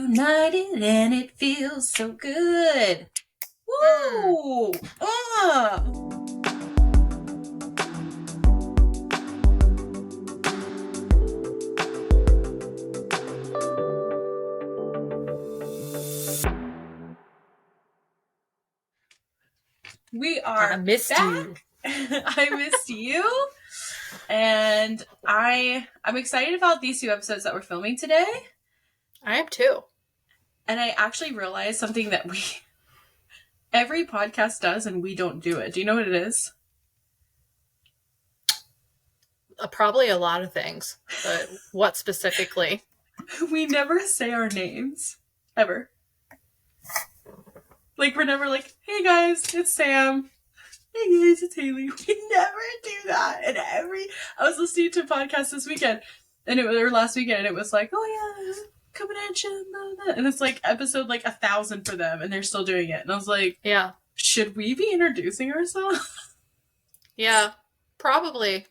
united and it feels so good. Woo! We are I missed back. you. I missed you. And I'm excited about these two episodes that we're filming today. I am too. And I actually realized something that every podcast does and we don't do it. Do you know what it is? Probably a lot of things, but what specifically? We never say our names. Ever. Like, we're never like, hey guys, it's Sam. Hey guys, it's Hayley. We never do that. And I was listening to a podcast this weekend, or last weekend, and it was like, oh yeah, coming at you, blah, blah. And it's like episode like 1,000 for them, and they're still doing it. And I was like, yeah, should we be introducing ourselves? Yeah, probably.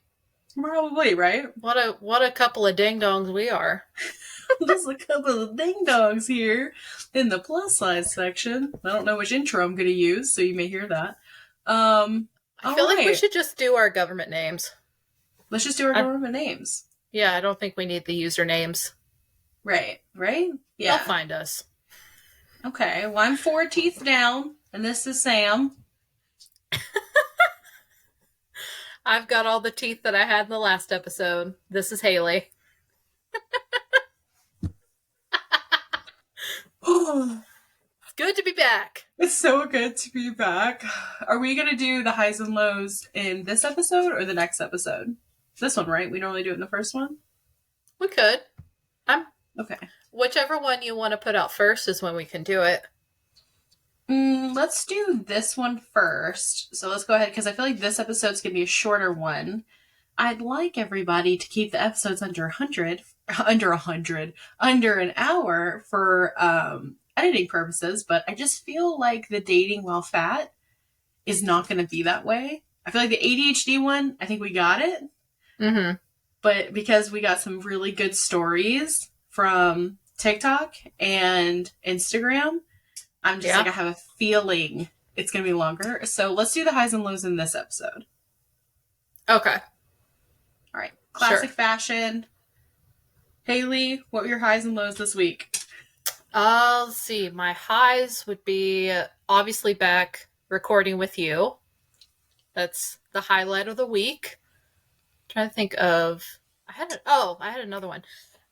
Probably, right? What a couple of ding-dongs we are. Just a couple of ding-dongs here in the plus size section. I don't know which intro I'm going to use, so you may hear that. I feel like we should just do our government names. Let's just do our government names. Yeah, I don't think we need the usernames. Right? Yeah. They'll find us. Okay, well, I'm 4 teeth down, and this is Sam. I've got all the teeth that I had in the last episode. This is Hayley. It's good to be back. It's so good to be back. Are we going to do the highs and lows in this episode or the next episode? This one, right? We normally do it in the first one? We could. Okay. Whichever one you want to put out first is when we can do it. Let's do this one first. So let's go ahead, because I feel like this episode's going to be a shorter one. I'd like everybody to keep the episodes under an hour for editing purposes, but I just feel like the dating while fat is not going to be that way. I feel like the ADHD one, I think we got it. Mm-hmm. But because we got some really good stories from TikTok and Instagram, I'm just like, I have a feeling it's going to be longer. So let's do the highs and lows in this episode. Okay. All right. Classic fashion. Hayley, what were your highs and lows this week? Let's see. My highs would be obviously back recording with you. That's the highlight of the week. I'm trying to think of... I had another one.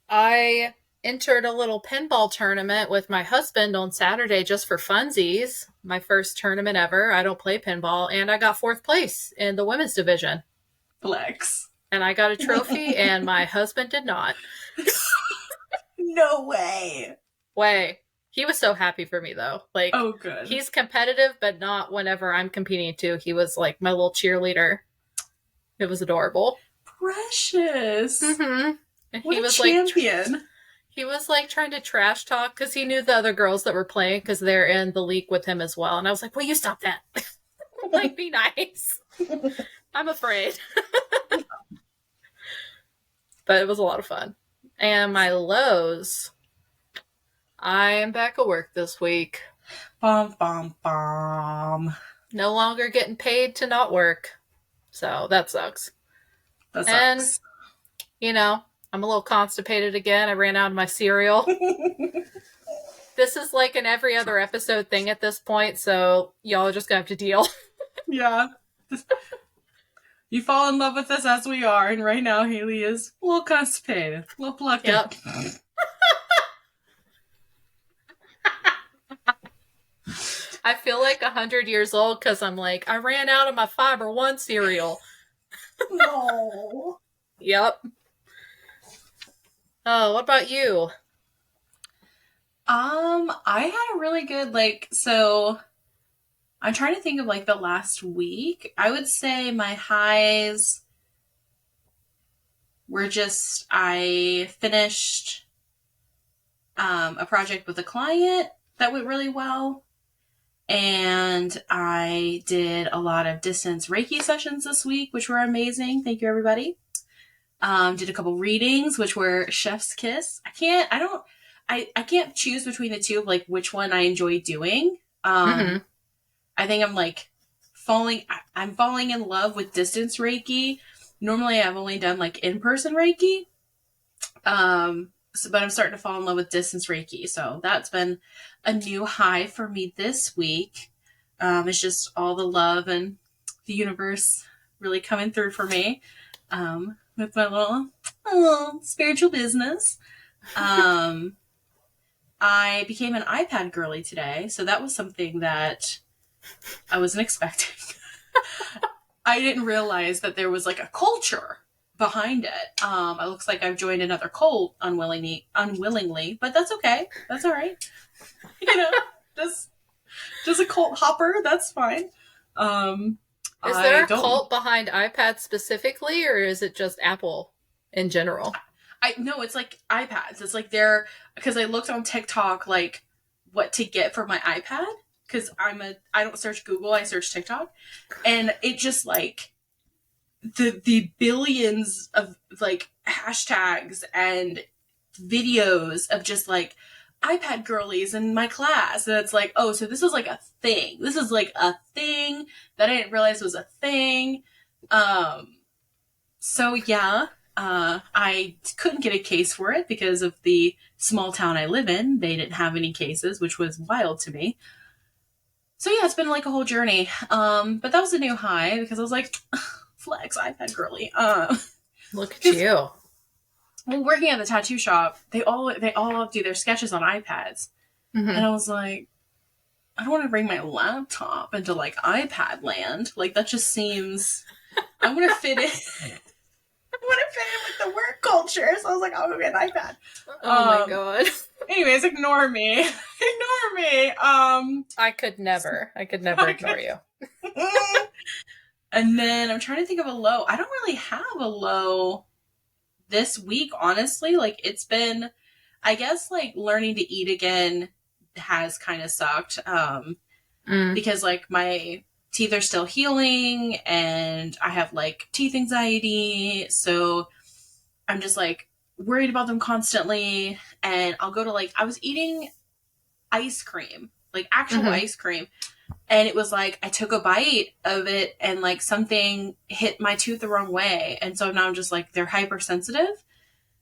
I entered a little pinball tournament with my husband on Saturday just for funsies. My first tournament ever. I don't play pinball. And I got 4th place in the women's division. Flex. And I got a trophy and my husband did not. No way. He was so happy for me though. Like, oh, good. He's competitive, but not whenever I'm competing too. He was like my little cheerleader. It was adorable. Precious. Mm-hmm. And what he was champion. Like, he was like trying to trash talk because he knew the other girls that were playing because they're in the league with him as well. And I was like, will you stop that? Like, be nice. I'm afraid. But it was a lot of fun. And my lows, I am back at work this week. No longer getting paid to not work. So that sucks. And, I'm a little constipated again. I ran out of my cereal. This is like an every other episode thing at this point, so y'all are just gonna have to deal. Yeah. You fall in love with us as we are, and right now Hayley is a little constipated, a little plucked up. I feel like 100 years old because I'm like, I ran out of my Fiber One cereal. No. Yep. Oh, what about you? I had a really good, so I'm trying to think of, the last week. I would say my highs were just, I finished a project with a client that went really well. And I did a lot of distance Reiki sessions this week, which were amazing. Thank you, everybody. Did a couple readings, which were chef's kiss. I can't choose between the two of like which one I enjoy doing. Mm-hmm. I think I'm like I'm falling in love with distance Reiki. Normally I've only done like in-person Reiki. But I'm starting to fall in love with distance Reiki. So that's been a new high for me this week. It's just all the love and the universe really coming through for me. With my little spiritual business. I became an iPad girly today, so that was something that I wasn't expecting. I didn't realize that there was like a culture behind it. It looks like I've joined another cult unwillingly, but that's okay. That's all right. You know, just a cult hopper. That's fine. Is there a cult behind iPads specifically, or is it just Apple in general? No, it's like iPads. It's like because I looked on TikTok like what to get for my iPad because I don't search Google, I search TikTok, and it just like the billions of like hashtags and videos of just like iPad girlies in my class, and it's like, oh, so this is like a thing. This is like a thing that I didn't realize was a thing. So yeah. I couldn't get a case for it because of the small town I live in. They didn't have any cases, which was wild to me. So yeah, it's been like a whole journey. But that was a new high because I was like, flex, iPad girly. Look at you. Well, working at the tattoo shop, they all do their sketches on iPads. Mm-hmm. And I was like, I don't want to bring my laptop into like iPad land. Like that just seems I'm gonna fit in. I want to fit in with the work culture, so I was like, I'll go get an iPad. Oh my god. Anyways, ignore me. Ignore me. I could never ignore you. And then I'm trying to think of a low. I don't really have a low this week, honestly. Like, it's been, I guess, like, learning to eat again has kind of sucked. Because, like, my teeth are still healing and I have like teeth anxiety, so I'm just like worried about them constantly. And I'll go to like, I was eating ice cream, like actual ice cream, and it was like I took a bite of it and like something hit my tooth the wrong way, and so now I'm just like, they're hypersensitive.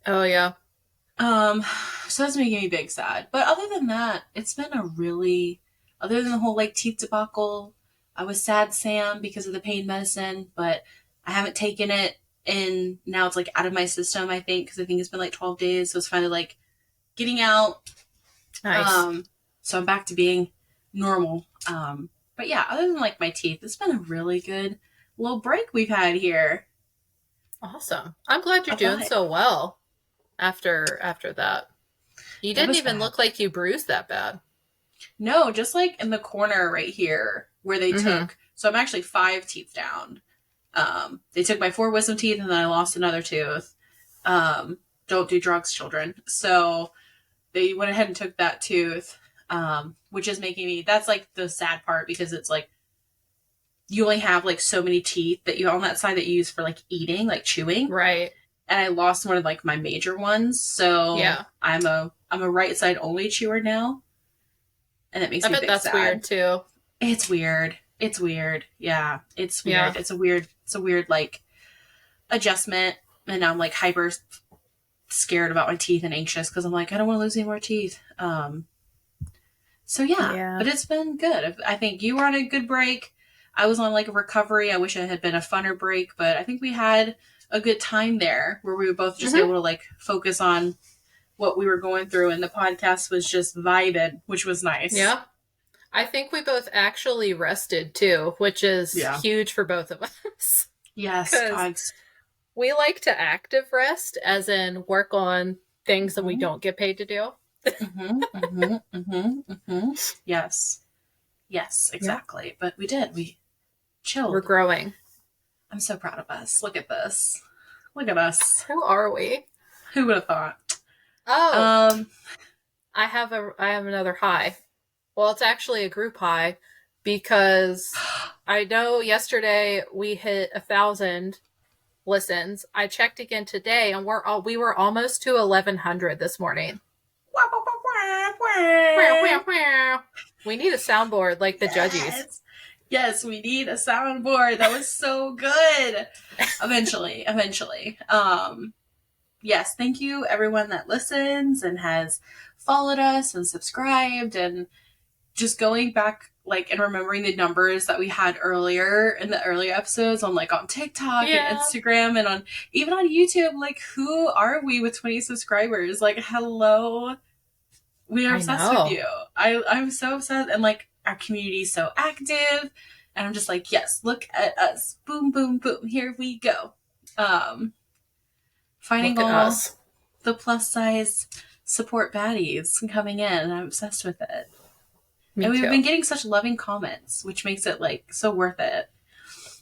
Oh yeah. So that's making me big sad. But other than that, it's been other than the whole like teeth debacle, I was sad, Sam, because of the pain medicine, but I haven't taken it, and now it's like out of my system, I think, because I think it's been like 12 days, so it's finally like getting out. Nice. So I'm back to being normal. But yeah, other than like my teeth, it's been a really good little break we've had here. Awesome. I'm glad you're doing so well after that. You didn't even look like you bruised that bad. No, just like in the corner right here where they took. So I'm actually 5 teeth down. They took my 4 wisdom teeth and then I lost another tooth. Don't do drugs, children. So they went ahead and took that tooth, which is making me, that's like the sad part, because it's like you only have like so many teeth that you on that side that you use for like eating, like chewing. Right. And I lost one of like my major ones. So yeah, I'm a right side only chewer now. And it makes me big sad. I bet that's weird too. It's weird. Yeah, it's weird. Yeah. It's a weird like adjustment. And now I'm like hyper scared about my teeth and anxious because I'm like, I don't want to lose any more teeth. So yeah, but it's been good. I think you were on a good break. I was on like a recovery. I wish it had been a funner break, but I think we had a good time there where we were both just able to like focus on what we were going through, and the podcast was just vibing, which was nice. Yeah. I think we both actually rested too, which is huge for both of us. Yes. God. We like to active rest, as in work on things that we don't get paid to do. Yes. Yes, exactly. Yep. But we did. We chilled. We're growing. I'm so proud of us. Look at this. Look at us. Who are we? Who would have thought? Oh. I have another high. Well, it's actually a group high because I know yesterday we hit 1,000 listens. I checked again today and we were almost to 1,100 this morning. We need a soundboard like the judges. Yes. Yes, we need a soundboard. That was so good. Eventually. Yes, thank you everyone that listens and has followed us and subscribed, and just going back and remembering the numbers that we had earlier in the earlier episodes on on TikTok and Instagram and on even on YouTube. Who are we with 20 subscribers? Hello. We are obsessed with you. I'm so obsessed, and our community is so active, and I'm just yes, look at us. Boom, boom, boom. Here we go. Finding all the plus size support baddies coming in, and I'm obsessed with it. And we've been getting such loving comments, which makes it so worth it.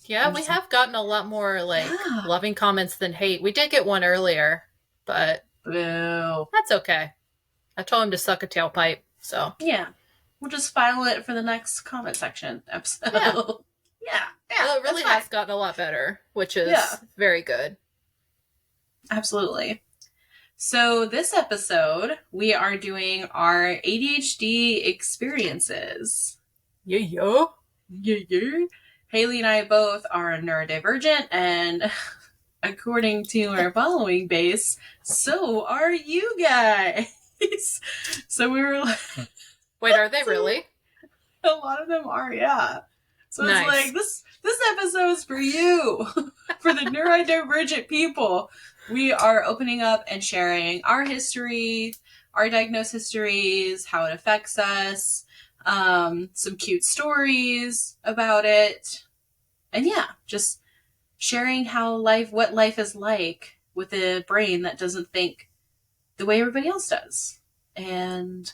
Yeah, we have gotten a lot more loving comments than hate. We did get one earlier, but boo. That's okay. I told him to suck a tailpipe, so yeah, we'll just file it for the next comment section episode. Yeah. Well, it really has gotten a lot better, which is very good. Absolutely. So this episode, we are doing our ADHD experiences. Yeah. Hayley and I both are neurodivergent, and according to our following base, so are you guys. So we were wait, are they really? A lot of them are, yeah. So nice. It's this episode is for you, for the neurodivergent people. We are opening up and sharing our history, our diagnosis histories, how it affects us, some cute stories about it, and just sharing what life is like with a brain that doesn't think the way everybody else does. And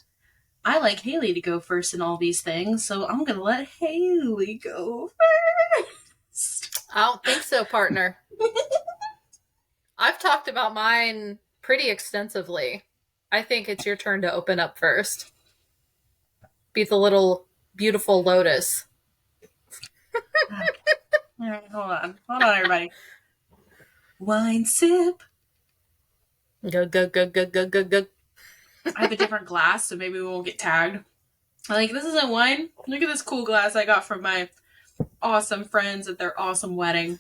I like Hayley to go first in all these things, so I'm going to let Hayley go first. I don't think so, partner. I've talked about mine pretty extensively. I think it's your turn to open up first. Be the little beautiful lotus. All right, hold on, everybody. Wine sip. Go. I have a different glass, so maybe we won't get tagged. This isn't wine. Look at this cool glass I got from my awesome friends at their awesome wedding.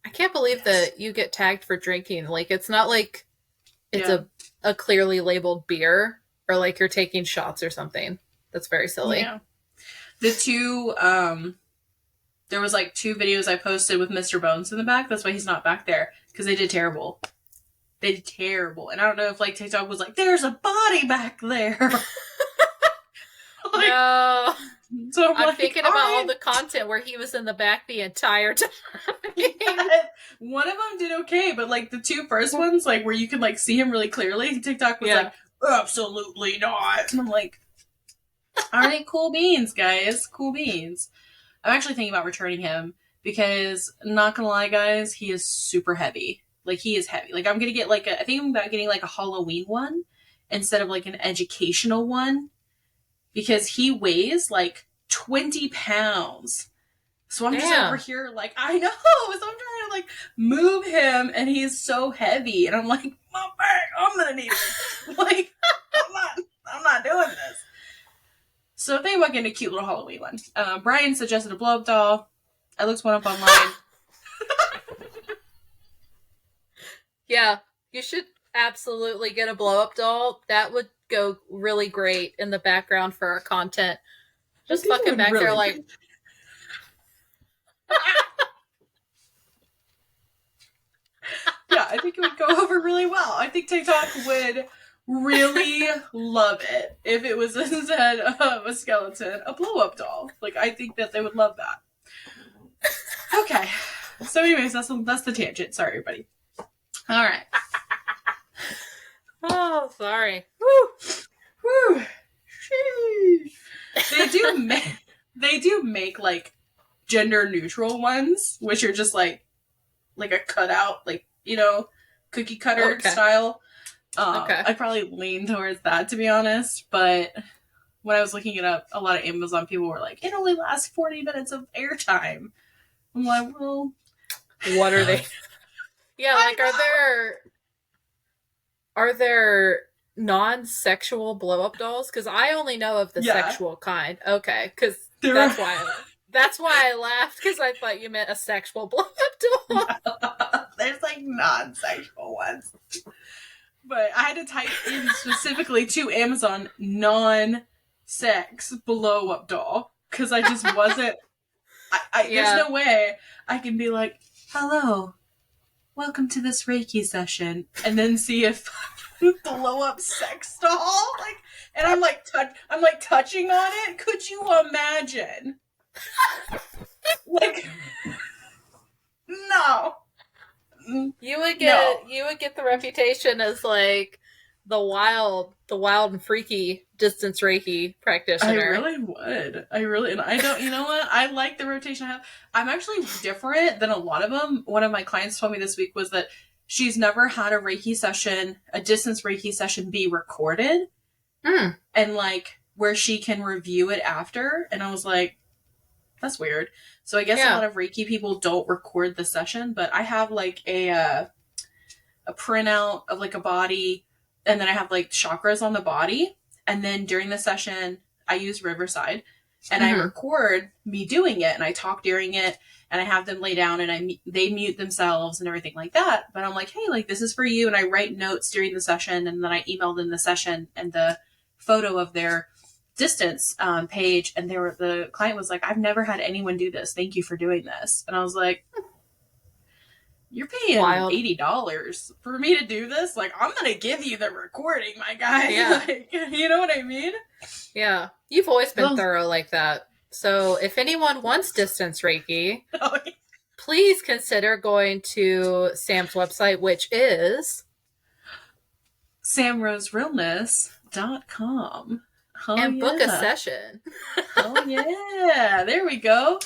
I can't believe that you get tagged for drinking. It's not like it's a clearly labeled beer or you're taking shots or something. That's very silly. Yeah. The two, there was 2 videos I posted with Mr. Bones in the back. That's why he's not back there, because they did terrible. And I don't know if TikTok was there's a body back there. No. So I'm thinking about all the content where he was in the back the entire time. One of them did okay, but the 2 first ones, where you can see him really clearly, TikTok was absolutely not. And I'm all right, cool beans, guys. Cool beans. I'm actually thinking about returning him because, not gonna lie, guys, he is super heavy. He is heavy. I'm gonna get I think I'm about getting a Halloween one instead of an educational one, because he weighs 20 pounds. So I'm just over here I know. So I'm trying to move him, and he's so heavy, and I'm my back, I'm gonna need it. I'm not doing this. So I think about getting a cute little Halloween one. Brian suggested a blow-up doll. I looked one up online. Yeah, you should absolutely get a blow-up doll. That would go really great in the background for our content. Just fucking back really there Yeah, I think it would go over really well. I think TikTok would really love it if it was, instead of a skeleton, a blow-up doll. I think that they would love that. Okay. So anyways, that's the tangent. Sorry, everybody. All right. Oh, sorry. Woo. They do make gender neutral ones, which are just a cutout, cookie cutter style. Okay. I'd probably lean towards that, to be honest. But when I was looking it up, a lot of Amazon people were it only lasts 40 minutes of airtime. I'm well, what are they? Yeah, are there non-sexual blow-up dolls? Because I only know of the Yeah. sexual kind. Okay, because There that's are- why. That's why I laughed, because I thought you meant a sexual blow-up doll. There's like non-sexual ones. But I had to type in specifically to Amazon non-sex blow-up doll. Because I just wasn't... Yeah. There's no way I can be like, hello, welcome to this Reiki session. And then see if blow-up sex doll. Like, and I'm like touching on it. Could you imagine? Like, no. You would get the reputation as like the wild and freaky distance Reiki practitioner. I really would. And I don't, you know what? I like the rotation I have. I'm actually different than a lot of them. One of my clients told me this week was that she's never had a Reiki session, a distance Reiki session be recorded. And like where she can review it after. And I was like, that's weird. So I guess a lot of Reiki people don't record the session, but I have like a printout of like a body, and then I have like chakras on the body. And then during the session, I use Riverside, and I record me doing it, and I talk during it, and I have them lay down, and they mute themselves and everything like that. But I'm like, hey, like this is for you, and I write notes during the session, and then I email them the session and the photo of their distance page, and the client was like, I've never had anyone do this. Thank you for doing this. And I was like, you're paying $80 for me to do this? Like, I'm gonna give you the recording, my guy. Yeah. Like, you know what I mean? Yeah. You've always been thorough like that. So if anyone wants distance Reiki, please consider going to Sam's website, which is samroserealness.com. and book a session. Oh yeah, there we go.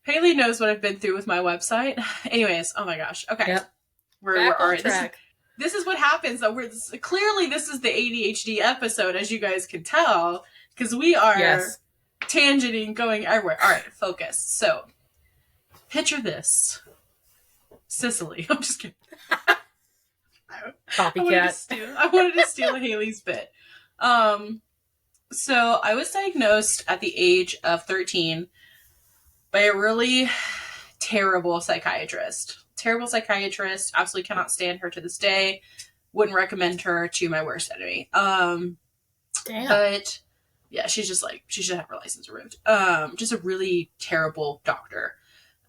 Haley knows what I've been through with my website. Anyways, oh my gosh. Okay, yep. we're all right. This is what happens. Though clearly this is the ADHD episode, as you guys can tell, because we are tangenting, going everywhere. All right, focus. So, picture this, Sicily. I'm just kidding. Copycat. I wanted to steal Haley's bit. So I was diagnosed at the age of 13 by a really terrible psychiatrist. Absolutely cannot stand her to this day. Wouldn't recommend her to my worst enemy. Damn. But yeah, she's just like, she should have her license removed. Just a really terrible doctor.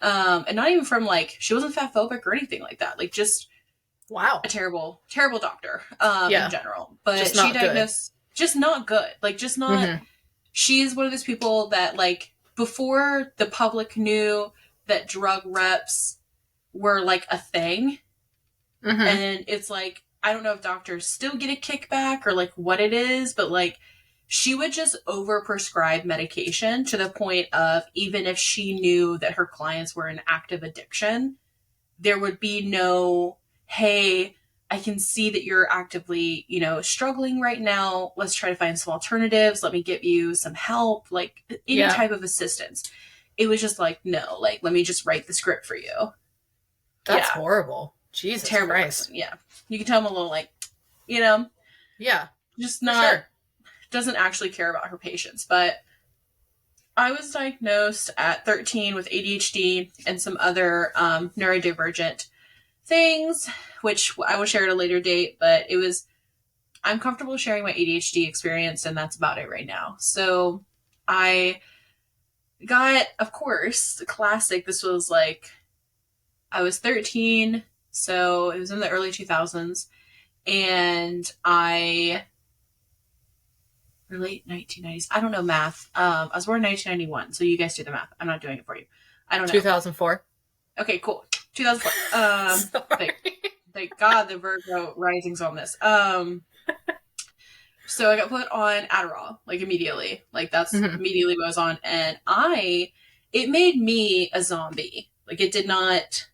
And not even from like, she wasn't fatphobic or anything like that. Like just wow, a terrible, terrible doctor in general. But just she diagnosed, just not good. Like just not, she's one of those people that like, before the public knew that drug reps were like a thing, and it's like, I don't know if doctors still get a kickback or like what it is, but like she would just overprescribe medication to the point of, even if she knew that her clients were in active addiction, there would be no, hey, I can see that you're actively, struggling right now. Let's try to find some alternatives. Let me give you some help, like any type of assistance. It was just like, no, like, let me just write the script for you. That's horrible. Jesus terrible Christ. Person. Yeah. You can tell I'm a little like, yeah, just not, doesn't actually care about her patients. But I was diagnosed at 13 with ADHD and some other neurodivergent things, which I will share at a later date, but I'm comfortable sharing my ADHD experience, and that's about it right now. So I got, of course, the classic. This was like, I was 13, so it was in the early 2000s, and late 1990s. I don't know math. I was born in 1991, so you guys do the math. I'm not doing it for you. I don't know. 2004. Okay, cool. 2004. Thank God the Virgo rising's on this. So I got put on Adderall, like immediately. Like that's immediately what I was on. And it made me a zombie. Like it did not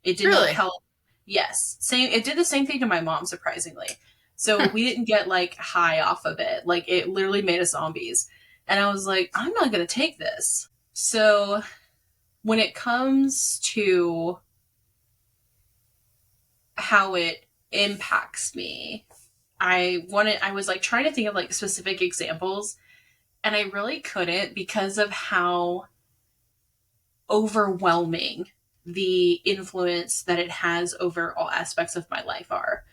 help. Yes. It did the same thing to my mom, surprisingly. So we didn't get like high off of it. Like it literally made us zombies. And I was like, I'm not going to take this. So when it comes to how it impacts me, I was like trying to think of like specific examples, and I really couldn't because of how overwhelming the influence that it has over all aspects of my life are.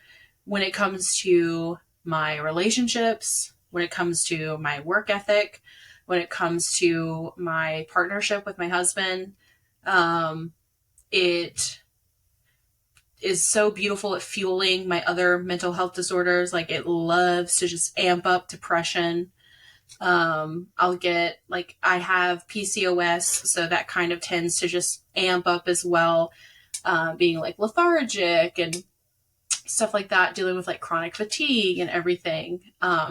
When it comes to my relationships, when it comes to my work ethic, when it comes to my partnership with my husband, it is so beautiful at fueling my other mental health disorders. Like it loves to just amp up depression. I'll get like I have PCOS, so that kind of tends to just amp up as well, being like lethargic and stuff like that, dealing with like chronic fatigue and everything.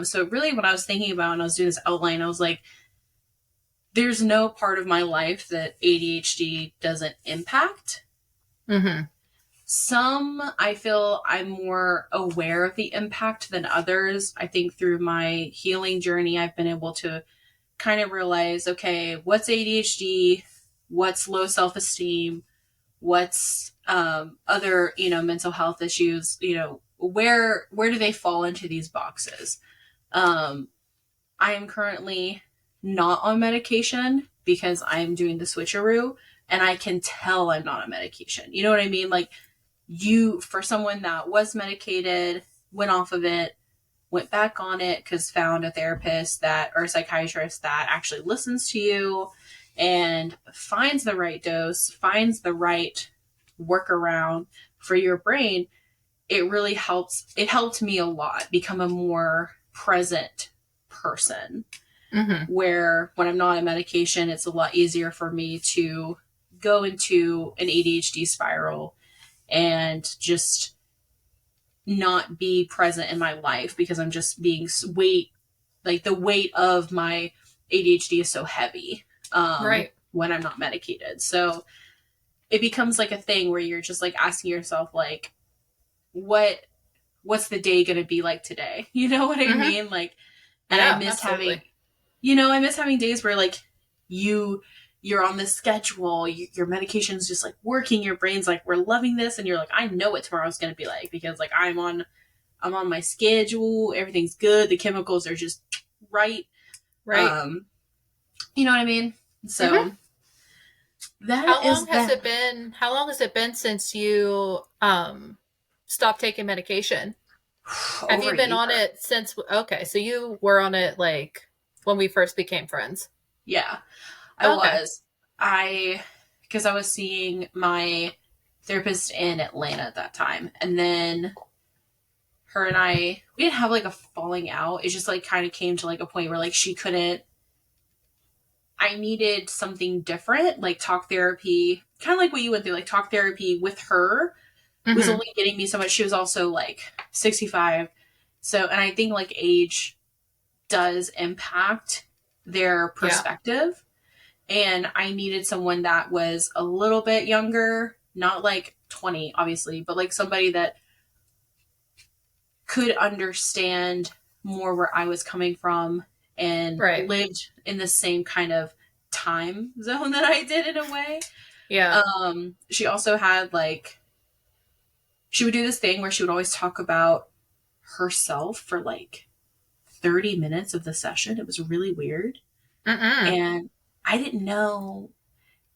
So really when I was thinking about when I was doing this outline, I was like, there's no part of my life that ADHD doesn't impact. Mm-hmm. Some I feel I'm more aware of the impact than others. I think through my healing journey, I've been able to kind of realize, okay, what's ADHD? What's low self-esteem? What's other, mental health issues? Where do they fall into these boxes? I am currently not on medication because I'm doing the switcheroo, and I can tell I'm not on medication. You know what I mean? Like for someone that was medicated, went off of it, went back on it because found a therapist or a psychiatrist that actually listens to you and finds the right dose, finds the right workaround for your brain, it really helps. It helped me a lot become a more present person. Mm-hmm. Where when I'm not on medication, it's a lot easier for me to go into an ADHD spiral and just not be present in my life because I'm just being the weight of my ADHD is so heavy Right. when I'm not medicated. So it becomes like a thing where you're just like asking yourself like, what's the day going to be like today? You know what I Mm-hmm. mean? Like, and Yeah, I miss absolutely. I miss having days where like you're on this schedule, your medication's just like working, your brain's like, we're loving this. And you're like, I know what tomorrow's going to be like because like I'm on my schedule. Everything's good. The chemicals are just right. Right. You know what I mean? So Mm-hmm. that is that. How long has it been since you stopped taking medication? Have Over you a been year. on it since? Okay, so you were on it like when we first became friends. Yeah, I Okay. was. Because I was seeing my therapist in Atlanta at that time. And then her and we didn't have like a falling out. It just like kind of came to like a point where like I needed something different, like talk therapy, kind of like what you went through, like talk therapy with her was Mm-hmm. only getting me so much. She was also like 65. So, and I think like age does impact their Yeah. perspective. And I needed someone that was a little bit younger, not like 20, obviously, but like somebody that could understand more where I was coming from and Right. lived in the same kind of time zone that I did in a way. Yeah. She also had like, she would do this thing where she would always talk about herself for like 30 minutes of the session. It was really weird. Mm-mm. And I didn't know,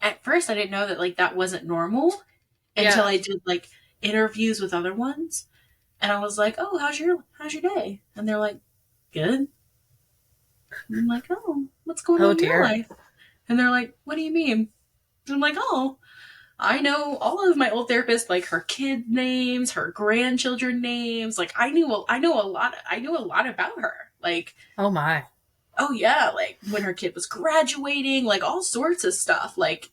at first, I didn't know that like that wasn't normal until Yeah. I did like interviews with other ones. And I was like, oh, how's your day? And they're like, good. And I'm like, oh, what's going Oh on in your dear. life? And they're like, what do you mean? And I'm like, oh, I know all of my old therapists, like her kid names, her grandchildren names. Like I knew a lot about her. Like, Oh my. oh yeah, like when her kid was graduating, like all sorts of stuff. Like,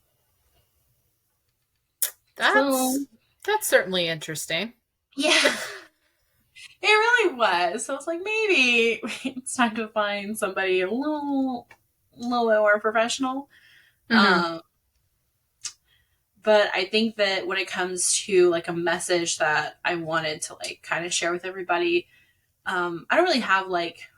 so That's certainly interesting. yeah, it really was. So I was like, maybe it's time to find somebody a little bit more professional. Mm-hmm. Um, but I think that when it comes to like a message that I wanted to like kind of share with everybody, I don't really have like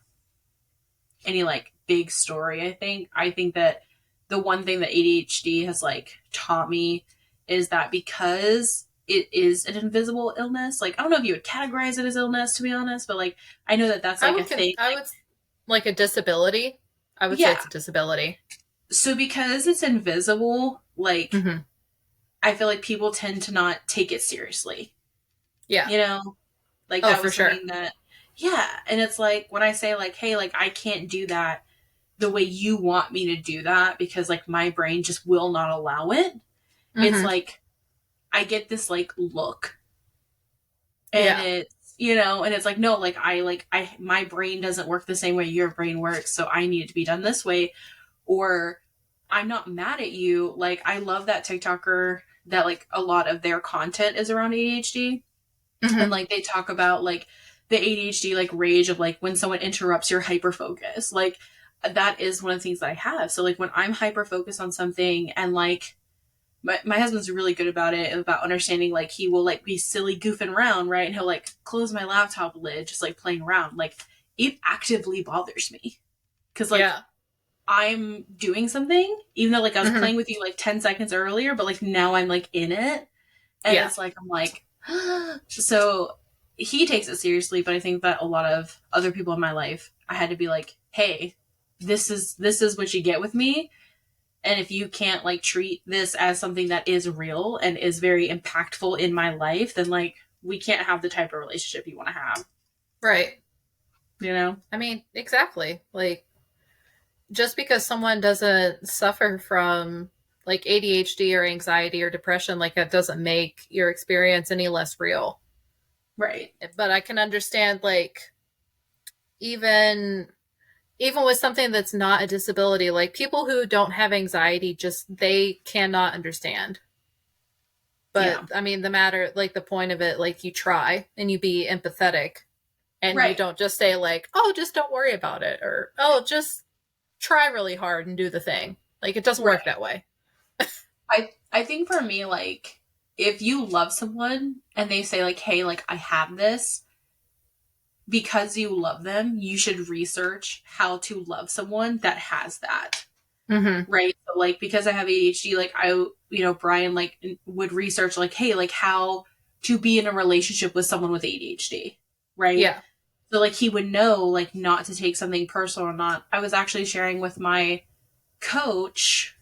any like big story. I think that the one thing that ADHD has like taught me is that because it is an invisible illness. Like, I don't know if you would categorize it as illness, to be honest, but like, I know that that's like a thing. I would like a disability. I would say Yeah. it's a disability. So because it's invisible, like, Mm-hmm. I feel like people tend to not take it seriously. Yeah. You know? Like, Oh, that for was sure. something that, yeah. And it's like, when I say, like, hey, like, I can't do that the way you want me to do that because, like, my brain just will not allow it. It's Mm-hmm. like, I get this, like, look. And Yeah. it's, you know, and it's like, no, like, my brain doesn't work the same way your brain works, so I need it to be done this way. Or, I'm not mad at you. Like, I love that TikToker that, like, a lot of their content is around ADHD. Mm-hmm. And, like, they talk about, like, the ADHD, like, rage of, like, when someone interrupts your hyper focus. Like, that is one of the things that I have. So, like, when I'm hyper focused on something and, like, my husband's really good about it, about understanding, like, he will, like, be silly goofing around, right? And he'll, like, close my laptop lid, just, like, playing around. Like, it actively bothers me. Because, like, yeah. I'm doing something, even though, like, I was Mm-hmm. playing with you, like, 10 seconds earlier, but, like, now I'm, like, in it. And Yeah. it's like, I'm like, so he takes it seriously, but I think that a lot of other people in my life, I had to be like, hey, this is what you get with me. And if you can't, like, treat this as something that is real and is very impactful in my life, then, like, we can't have the type of relationship you want to have. Right. You know? I mean, exactly. Like, just because someone doesn't suffer from like ADHD or anxiety or depression, like that doesn't make your experience any less real. Right. But I can understand, like, even with something that's not a disability, like people who don't have anxiety, just they cannot understand. But Yeah. I mean, the point of it, like, you try and you be empathetic, and you Right. don't just say like, oh, just don't worry about it, or oh, just try really hard and do the thing. Like, it doesn't work that way. I think for me, like, if you love someone and they say, like, hey, like, I have this, because you love them, you should research how to love someone that has that. Mm-hmm. Right? So, like, because I have ADHD, like, Brian, like, would research, like, hey, like, how to be in a relationship with someone with ADHD. Right? Yeah. So, like, he would know, like, not to take something personal or not. I was actually sharing with my coach,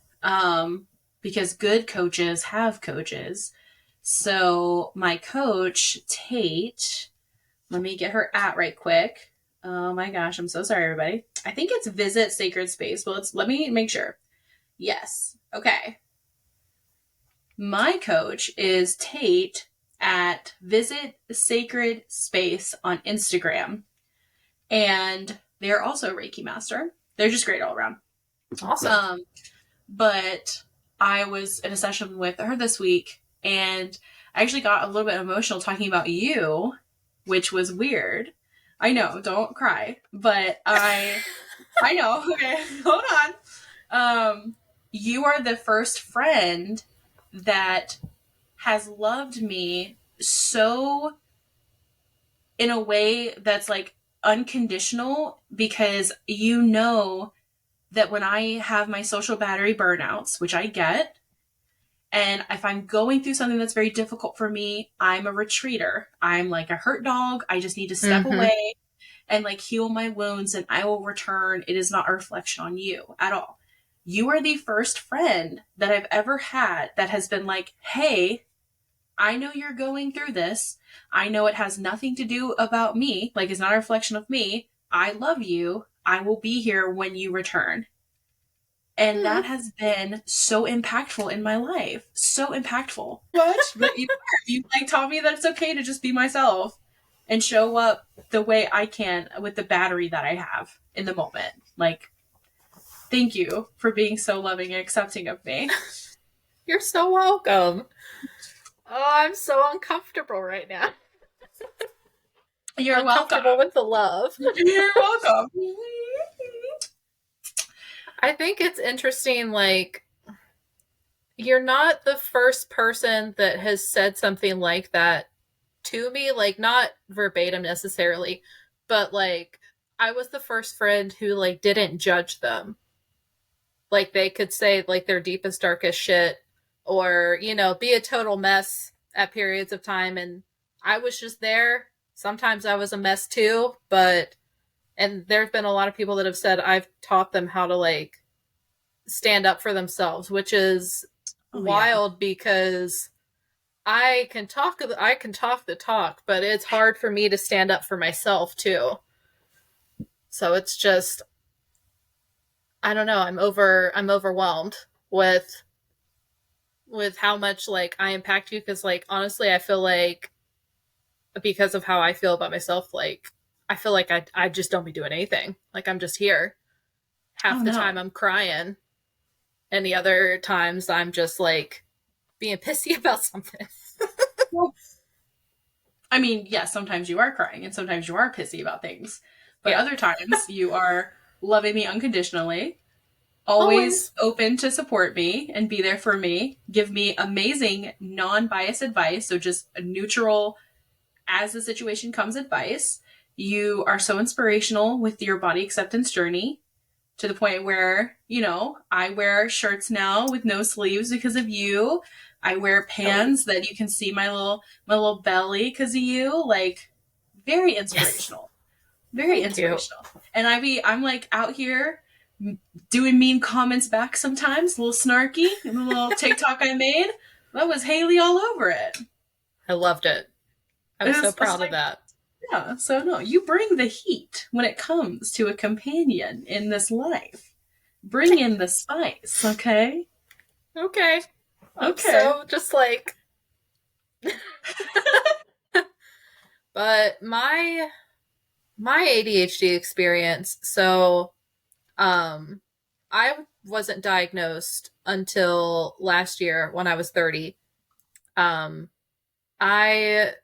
because good coaches have coaches. So my coach, Tate, let me get her at right quick. Oh my gosh, I'm so sorry, everybody. I think it's Visit Sacred Space. Well, let me make sure. Yes. Okay. My coach is Tate at Visit Sacred Space on Instagram. And they're also a Reiki master. They're just great all around. Awesome. But I was in a session with her this week, and I actually got a little bit emotional talking about you, which was weird. I know, don't cry, but I know. Okay, hold on. You are the first friend that has loved me so in a way that's like unconditional, because you know that when I have my social battery burnouts, which I get, and if I'm going through something that's very difficult for me, I'm a retreater. I'm like a hurt dog. I just need to step away and, like, heal my wounds, and I will return. It is not a reflection on you at all. You are the first friend that I've ever had that has been like, hey, I know you're going through this. I know it has nothing to do about me. Like, it's not a reflection of me. I love you. I will be here when you return. And that has been so impactful in my life. So impactful. What? But you like taught me that it's okay to just be myself and show up the way I can with the battery that I have in the moment. Like, thank you for being so loving and accepting of me. You're so welcome. Oh, I'm so uncomfortable right now. You're uncomfortable welcome. with the love. You're welcome. I think it's interesting, like, you're not the first person that has said something like that to me, like, not verbatim necessarily, but, like, I was the first friend who, like, didn't judge them. Like, they could say, like, their deepest, darkest shit, or, you know, be a total mess at periods of time, and I was just there. Sometimes I was a mess too, but and there's been a lot of people that have said I've taught them how to like stand up for themselves, which is Oh yeah. wild because I can talk the talk, but it's hard for me to stand up for myself too. So it's just I don't know, I'm overwhelmed with how much like I impact you because like honestly I feel like because of how I feel about myself, like I feel like I just don't be doing anything. Like I'm just here. Oh Half the no. time I'm crying, and the other times I'm just like being pissy about something. Well, I mean, yes, sometimes you are crying and sometimes you are pissy about things. But Yeah. other times you are loving me unconditionally, always Always. open to support me and be there for me, give me amazing non-biased advice, so just a neutral as the situation comes advice. You are so inspirational with your body acceptance journey to the point where, I wear shirts now with no sleeves because of you. I wear Oh, pants that you can see my little belly because of you. Like, very yes. inspirational. Very Thank you. inspirational. And I'm like out here doing mean comments back sometimes, a little snarky, and the little TikTok I made. That was Hayley all over it. I loved it. I was so It's proud of like, that. yeah, so no, you bring the heat when it comes to a companion in this life. Bring in the spice, okay? Okay. I'm Okay. so just like but my ADHD experience, so um I wasn't diagnosed until last year when I was 30. Um I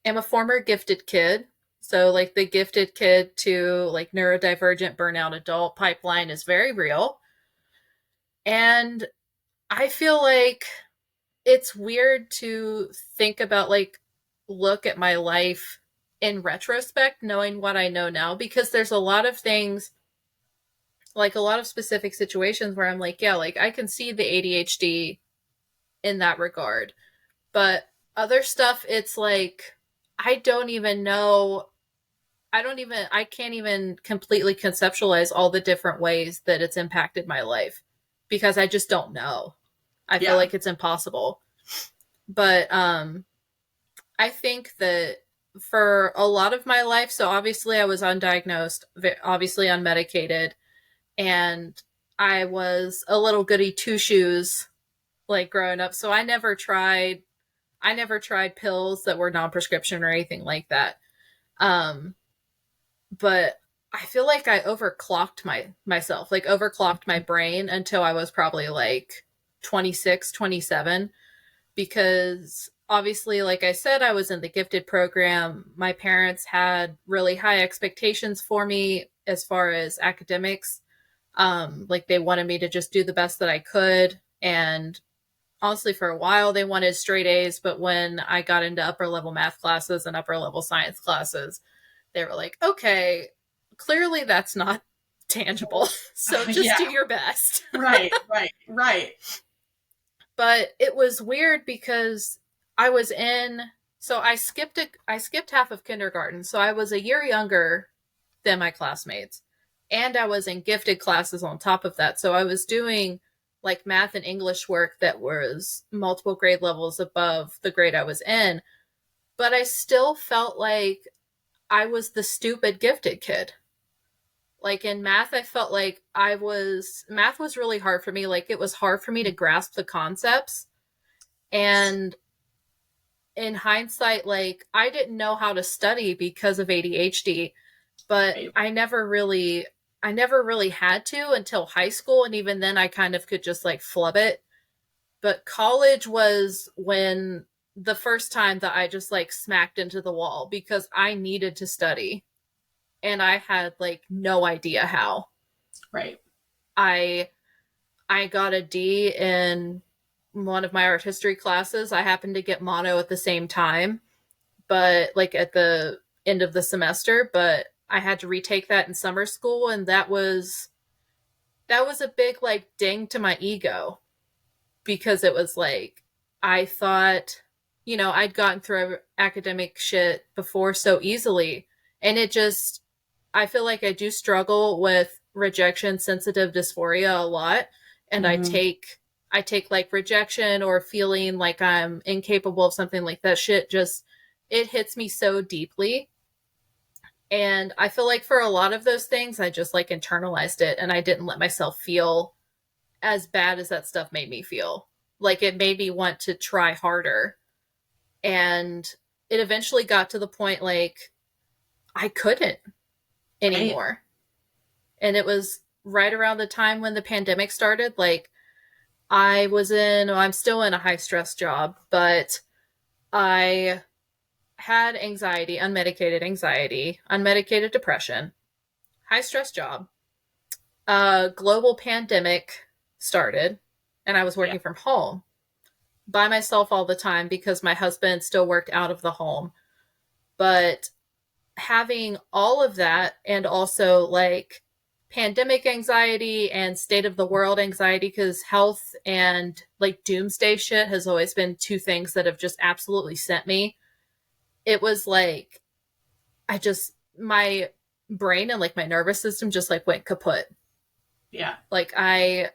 am a former gifted kid. So like the gifted kid to like neurodivergent burnout adult pipeline is very real. And I feel like it's weird to think about like look at my life in retrospect knowing what I know now because there's a lot of things like a lot of specific situations where I'm like yeah like I can see the ADHD in that regard but other stuff it's like I don't even know I can't even completely conceptualize all the different ways that it's impacted my life because I just don't know. I feel Yeah. like it's impossible. But I think that for a lot of my life, so obviously I was undiagnosed, obviously unmedicated, and I was a little goody two shoes like growing up. So I never tried pills that were non-prescription or anything like that. Um but I feel like I overclocked myself, like overclocked my brain until I was probably like 26, 27 because obviously like I said I was in the gifted program. My parents had really high expectations for me as far as academics. Like they wanted me to just do the best that I could and honestly for a while they wanted straight A's, but when I got into upper level math classes and upper level science classes, they were like, okay, clearly that's not tangible. So just do Yeah. your best. Right, right, right. But it was weird because I was in so I skipped half of kindergarten. So I was a year younger than my classmates. And I was in gifted classes on top of that. So I was doing like math and English work that was multiple grade levels above the grade I was in. But I still felt like I was the stupid gifted kid. Like in math, I felt like math was really hard for me. Like it was hard for me to grasp the concepts. And in hindsight, like I didn't know how to study because of ADHD, but Right. I never really had to until high school. And even then I kind of could just like flub it. But college was when the first time that I just like smacked into the wall because I needed to study and I had like no idea how. Right. I I got a D in one of my art history classes. I happened to get mono at the same time, but like at the end of the semester, but I had to retake that in summer school and that was a big like ding to my ego because it was like I thought I'd gotten through academic shit before so easily. And I feel like I do struggle with rejection sensitive dysphoria a lot. And Mm-hmm. I take like rejection or feeling like I'm incapable of something, like that shit just, it hits me so deeply. And I feel like for a lot of those things, I just like internalized it and I didn't let myself feel as bad as that stuff made me feel. Like it made me want to try harder. And it eventually got to the point like I couldn't Right. anymore. And it was right around the time when the pandemic started. Like I'm still in a high stress job, but I had unmedicated depression, high stress job. A global pandemic started, and I was Yeah. working from home by myself all the time because my husband still worked out of the home. But having all of that and also like pandemic anxiety and state of the world anxiety, because health and like doomsday shit has always been two things that have just absolutely sent me. It was like my brain and like my nervous system just like went kaput. Yeah. Like I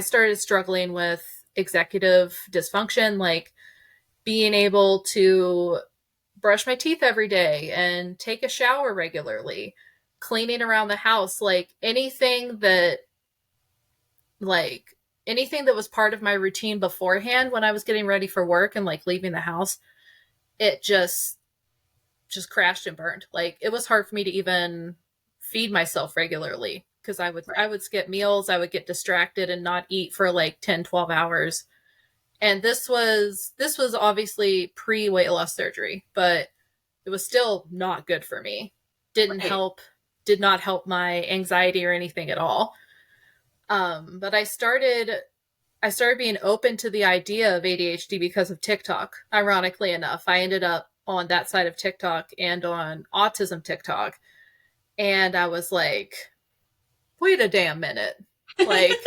started struggling with executive dysfunction, like being able to brush my teeth every day and take a shower regularly, cleaning around the house, like anything that was part of my routine beforehand when I was getting ready for work and like leaving the house, it just crashed and burned. Like it was hard for me to even feed myself regularly because I Right. would skip meals, I would get distracted and not eat for like 10, 12 hours. And this was obviously pre weight loss surgery, but it was still not good for me. Didn't Right. help, did not help my anxiety or anything at all. But I started being open to the idea of ADHD because of TikTok. Ironically enough, I ended up on that side of TikTok and on autism TikTok. And I was like, wait a damn minute. Like,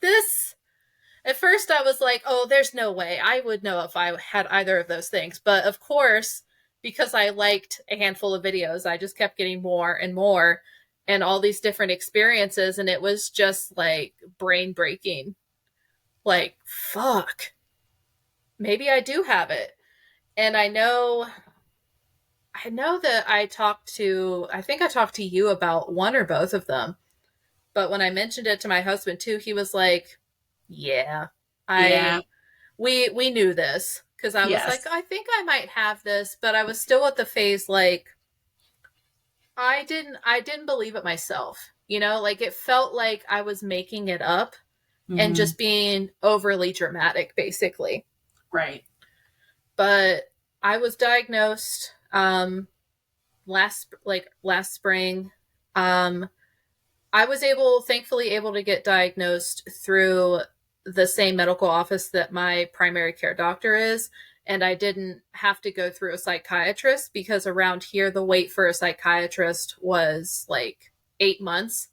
this. At first, I was like, oh, there's no way I would know if I had either of those things. But of course, because I liked a handful of videos, I just kept getting more and more and all these different experiences. And it was just like brain breaking. Like, fuck, maybe I do have it. And I know that I think I talked to you about one or both of them. But when I mentioned it to my husband too, he was like, yeah, Yeah. I, we knew this. Cause I was like, Yes. I think I might have this, but I was still at the phase like, I didn't believe it myself. Like it felt like I was making it up and Mm-hmm. just being overly dramatic, basically. Right. But I was diagnosed last spring. Um, I was thankfully able to get diagnosed through the same medical office that my primary care doctor is. And I didn't have to go through a psychiatrist because around here, the wait for a psychiatrist was like 8 months.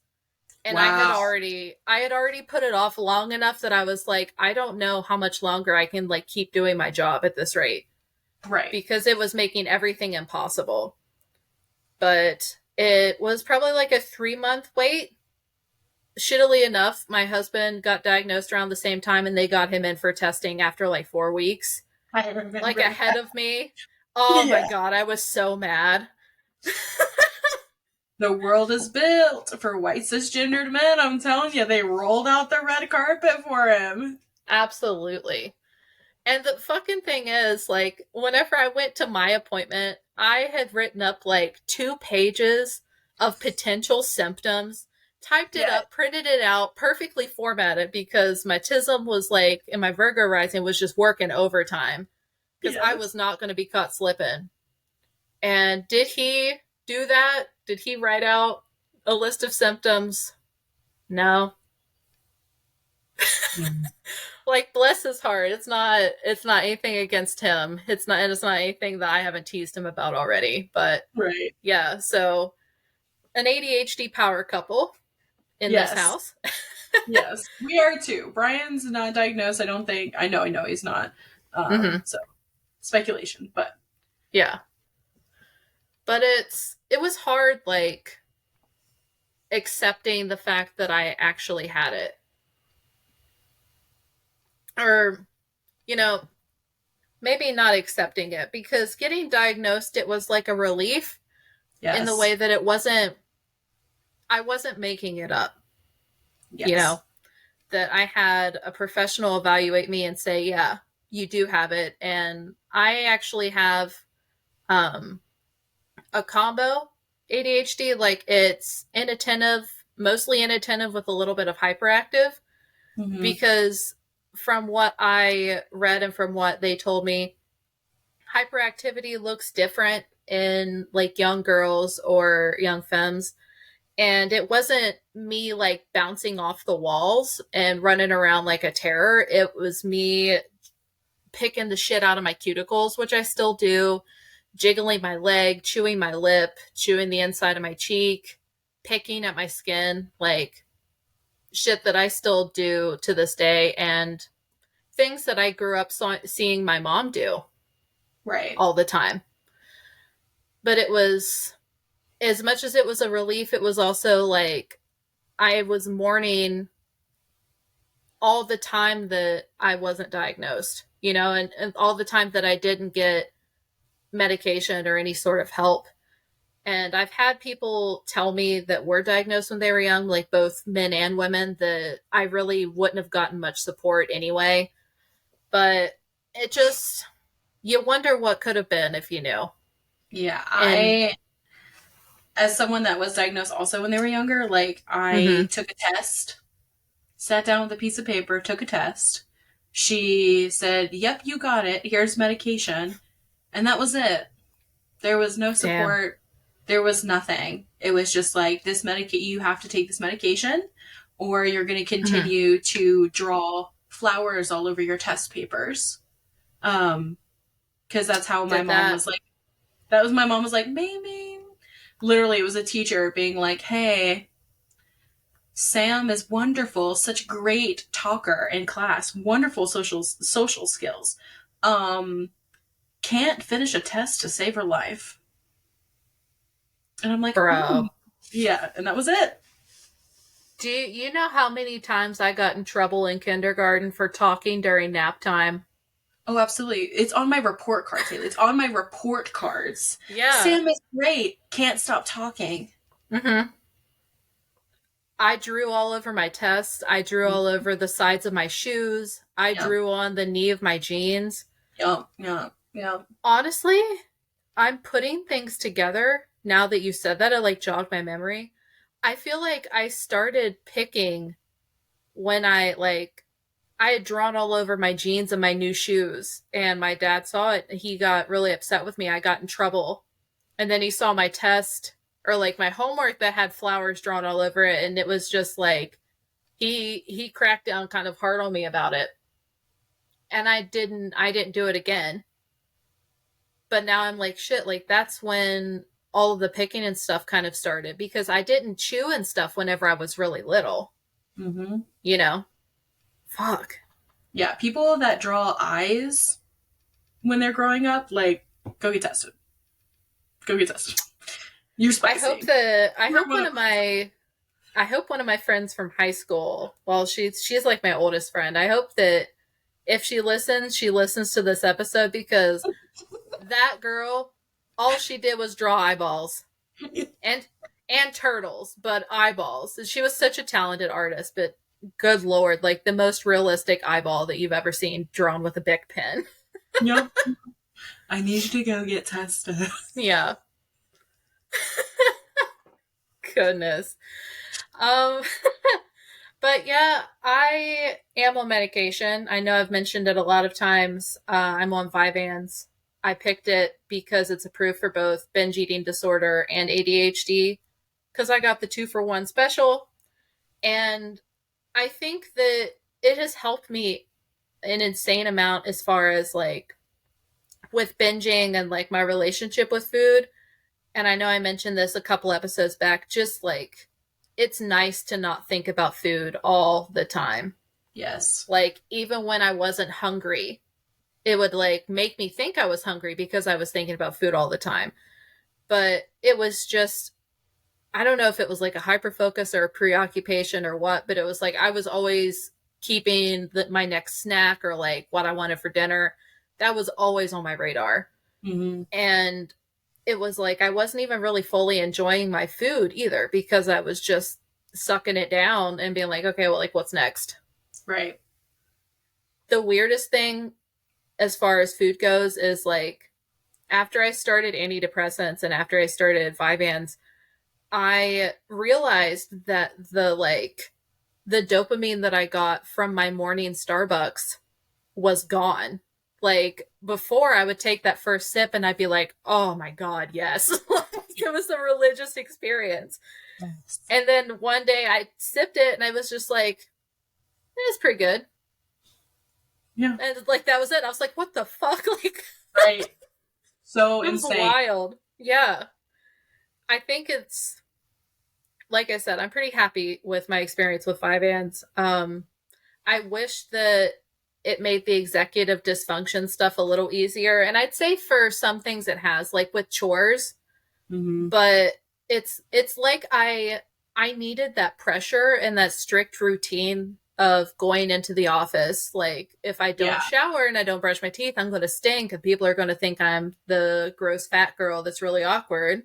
And Wow. I had already put it off long enough that I was like, I don't know how much longer I can like keep doing my job at this rate Right. because it was making everything impossible. But it was probably like a 3 month wait. Shittily enough, my husband got diagnosed around the same time and they got him in for testing after like 4 weeks, I like remember ahead that. of me. Oh my Yeah. God, I was so mad. The world is built for white cisgendered men. I'm telling you, they rolled out the red carpet for him. Absolutely. And the fucking thing is, like, whenever I went to my appointment, I had written up like 2 pages of potential symptoms, typed it Yeah. up, printed it out, perfectly formatted because my tism was like, and my Virgo rising was just working overtime because I Yes. was not going to be caught slipping. And did he do that? Did he write out a list of symptoms? No. Mm. Like bless his heart. It's not anything against him. It's not anything that I haven't teased him about already. But Right. yeah, so an ADHD power couple in this Yes. house. Yes. We are too. Brian's not diagnosed, I don't think. I know he's not. Mm-hmm. So speculation, but Yeah. But it was hard, like, accepting the fact that I actually had it. Or, you know, maybe not accepting it, because getting diagnosed, it was like a relief in the way yes, that I wasn't making it up, you know, yes, that I had a professional evaluate me and say, yeah, you do have it. And I actually have um, a combo ADHD. Like, it's inattentive, mostly inattentive with a little bit of hyperactive, mm-hmm. because from what I read and from what they told me, hyperactivity looks different in like young girls or young femmes. And it wasn't me like bouncing off the walls and running around like a terror. It was me picking the shit out of my cuticles, which I still do, jiggling my leg, chewing my lip, chewing the inside of my cheek, picking at my skin, like shit that I still do to this day, and things that I grew up seeing my mom do Right. all the time. But it was, as much as it was a relief, it was also like I was mourning all the time that I wasn't diagnosed, you know, and all the time that I didn't get medication or any sort of help. And I've had people tell me that were diagnosed when they were young, like both men and women, that I really wouldn't have gotten much support anyway. But it just, you wonder what could have been if you knew. Yeah, And I, as someone that was diagnosed also when they were younger, like I mm-hmm, took a test, sat down with a piece of paper, took a test. She said, "Yep, you got it. Here's medication." And that was it. There was no damn. support. There was nothing. It was just like this you have to take this medication or you're going to Mm-hmm. continue to draw flowers all over your test papers. Cuz that's how my Did mom that. was like. That was my mom was like, "Maybe." Literally it was a teacher being like, "Hey, Sam is wonderful, such great talker in class, wonderful social skills. Um can't finish a test to save her life." And I'm like, Bro. yeah, and that was it. Do you know how many times I got in trouble in kindergarten for talking during nap time? Oh, absolutely. It's on my report cards, Haley. It's on my report cards. Yeah. Sam is great. Can't stop talking. Mm-hmm. I drew all over my tests. I drew all over the sides of my shoes. I Yep. drew on the knee of my jeans. Yep. Yep. Yep. Honestly, I'm putting things together now that you said that. It like jogged my memory. I feel like I started picking when I had drawn all over my jeans and my new shoes, and my dad saw it. And he got really upset with me. I got in trouble. And then he saw my test or like my homework that had flowers drawn all over it, and it was just like he cracked down kind of hard on me about it. And I didn't do it again. But now I'm like, shit, like that's when all of the picking and stuff kind of started, because I didn't chew and stuff whenever I was really little, Mm-hmm. you know? Fuck. Yeah, people that draw eyes when they're growing up, like, go get tested. Go get tested. You're I hope spicy. that I hope one of my friends from high school, well, she's like my oldest friend. I hope that if she listens to this episode, because that girl, all she did was draw eyeballs and turtles, but eyeballs. She was such a talented artist, but good lord, like the most realistic eyeball that you've ever seen drawn with a Bic pen. Yep. I need you to go get tested. Yeah. Goodness. Um but yeah, I am on medication. I know I've mentioned it a lot of times. I'm on Vyvanse. I picked it because it's approved for both binge eating disorder and ADHD, because I got the 2-for-1 special. And I think that it has helped me an insane amount as far as like with binging and like my relationship with food. And I know I mentioned this a couple episodes back, just like it's nice to not think about food all the time. Yes. Like even when I wasn't hungry, it would like make me think I was hungry because I was thinking about food all the time. But it was just, I don't know if it was like a hyper focus or a preoccupation or what, but it was like I was always keeping my next snack or like what I wanted for dinner. That was always on my radar. Mm-hmm. And it was like I wasn't even really fully enjoying my food either because I was just sucking it down and being like, okay, well, like what's next? Right. The weirdest thing as far as food goes is like after I started antidepressants and after I started Vyvanse, I realized that the dopamine that I got from my morning Starbucks was gone. Like before I would take that first sip and I'd be like, "Oh my god, yes." It was a religious experience. Yes. And then one day I sipped it and I was just like, "It's pretty good." Yeah. And like that was it. I was like, "What the fuck?" Like Right. So it was insane. wild. Yeah. I think it's like I said, I'm pretty happy with my experience with Vyvanse. I wish that it made the executive dysfunction stuff a little easier, and I'd say for some things it has, like with chores. Mm-hmm. But it's like I needed that pressure and that strict routine of going into the office. Like if I don't Yeah. shower and I don't brush my teeth, I'm going to stink, and people are going to think I'm the gross fat girl that's really awkward.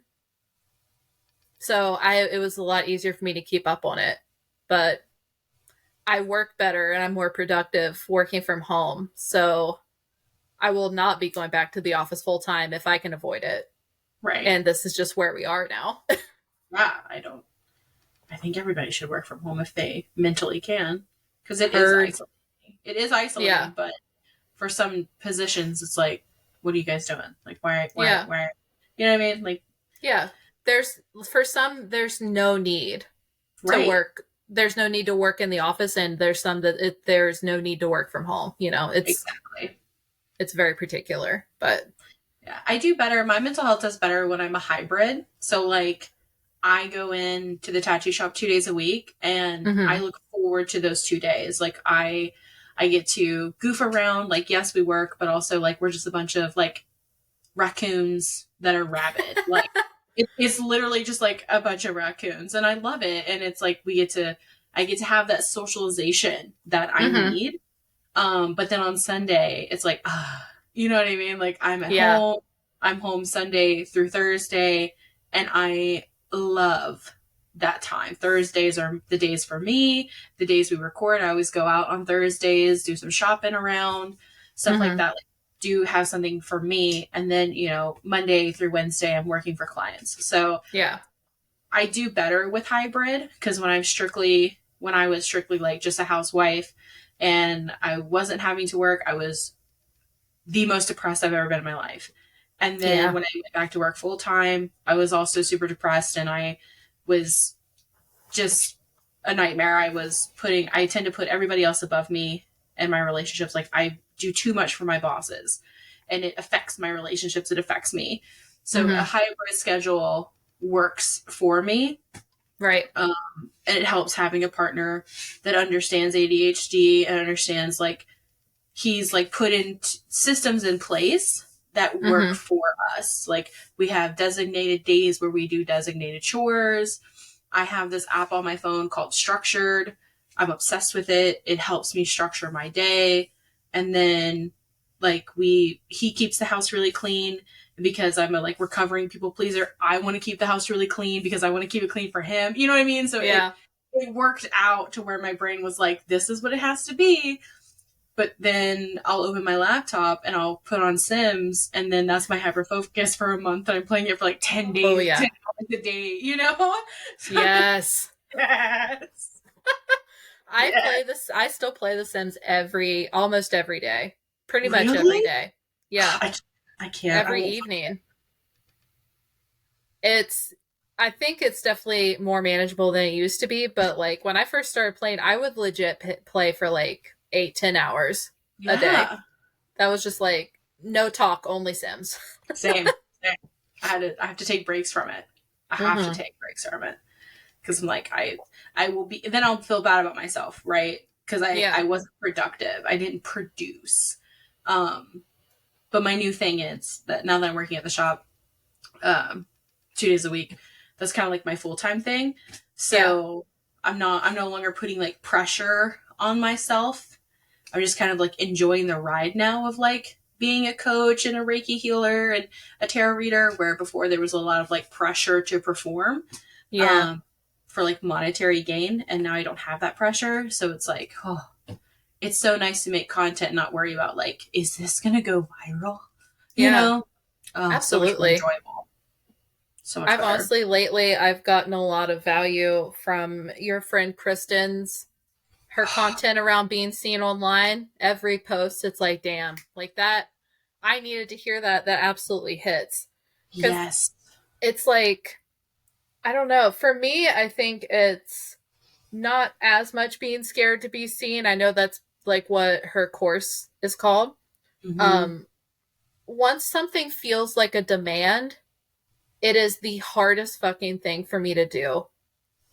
So it was a lot easier for me to keep up on it. But I work better and I'm more productive working from home. So I will not be going back to the office full time if I can avoid it. Right. And this is just where we are now. Yeah, I think everybody should work from home if they mentally can. Because it is Heard. isolating. It is isolating, Yeah. but for some positions, it's like, what are you guys doing? Like, why, Yeah. you know what I mean? Like, Yeah. For some, there's no need to right. work. There's no need to work in the office, and there's some that there's no need to work from home. You know, Exactly. It's very particular, but Yeah, I do better. My mental health does better when I'm a hybrid. So, like, I go in to the tattoo shop 2 days a week, and Mhm. I look forward to those 2 days. Like, I get to goof around. Like, yes, we work, but also like we're just a bunch of like raccoons that are rabid. Like, it's literally just like a bunch of raccoons, and I love it. And it's like I get to have that socialization that I Mhm. need. But then on Sunday, it's like, you know what I mean? Like I'm at Yeah. home. I'm home Sunday through Thursday, and I love that time. Thursdays are the days for me. The days we record, I always go out on Thursdays, do some shopping around, stuff like Mhm. that. Like, do have something for me. And then, Monday through Wednesday, I'm working for clients. So Yeah. I do better with hybrid because when I was strictly like just a housewife and I wasn't having to work, I was the most depressed I've ever been in my life. And then Yeah. when I went back to work full time, I was also super depressed and I was just a nightmare. I tend to put everybody else above me and my relationships. Like I do too much for my bosses and it affects my relationships. It affects me. So a Mhm. hybrid schedule works for me. Right. And it helps having a partner that understands ADHD and understands like he's like put in systems in place that work Mhm. for us. Like we have designated days where we do designated chores. I have this app on my phone called Structured. I'm obsessed with it. It helps me structure my day. And then like he keeps the house really clean because I'm a like recovering people pleaser. I want to keep the house really clean because I want to keep it clean for him. You know what I mean? So Yeah. it worked out to where my brain was like, this is what it has to be. But then I'll open my laptop and I'll put on Sims, and then that's my hyper focus for a month. And I'm playing it for like 10 days, Oh, yeah. 10 hours a day, you know? Yes. Yes. I still play The Sims almost every day. Pretty much every Really? day. Yeah. I can't. I Every won't. evening. I think it's definitely more manageable than it used to be, but like when I first started playing, I would legit play for like 8-10 hours a day. Yeah. That was just like no talk, only Sims. Same. I have to take breaks from it. I have to take breaks from it. Because I'm like, I will be, then I'll feel bad about myself, right? Because I wasn't productive. I didn't produce. But my new thing is that now that I'm working at the shop, 2 days a week, that's kind of like my full-time thing. So I'm no longer putting like pressure on myself. I'm just kind of like enjoying the ride now of like being a coach and a Reiki healer and a tarot reader, where before there was a lot of like pressure to perform. For like monetary gain, and now I don't have that pressure. So it's like, oh, it's so nice to make content and not worry about like, is this gonna go viral? You know? Oh, absolutely. So much more enjoyable. So much I've better. honestly lately I've gotten a lot of value from your friend Kristen's her content around being seen online. Every post, it's like, damn, like that. I needed to hear that. That absolutely hits. Yes. It's like, I don't know. For me, I think it's not as much being scared to be seen. I know that's like what her course is called. Mm-hmm. Once something feels like a demand, it is the hardest fucking thing for me to do.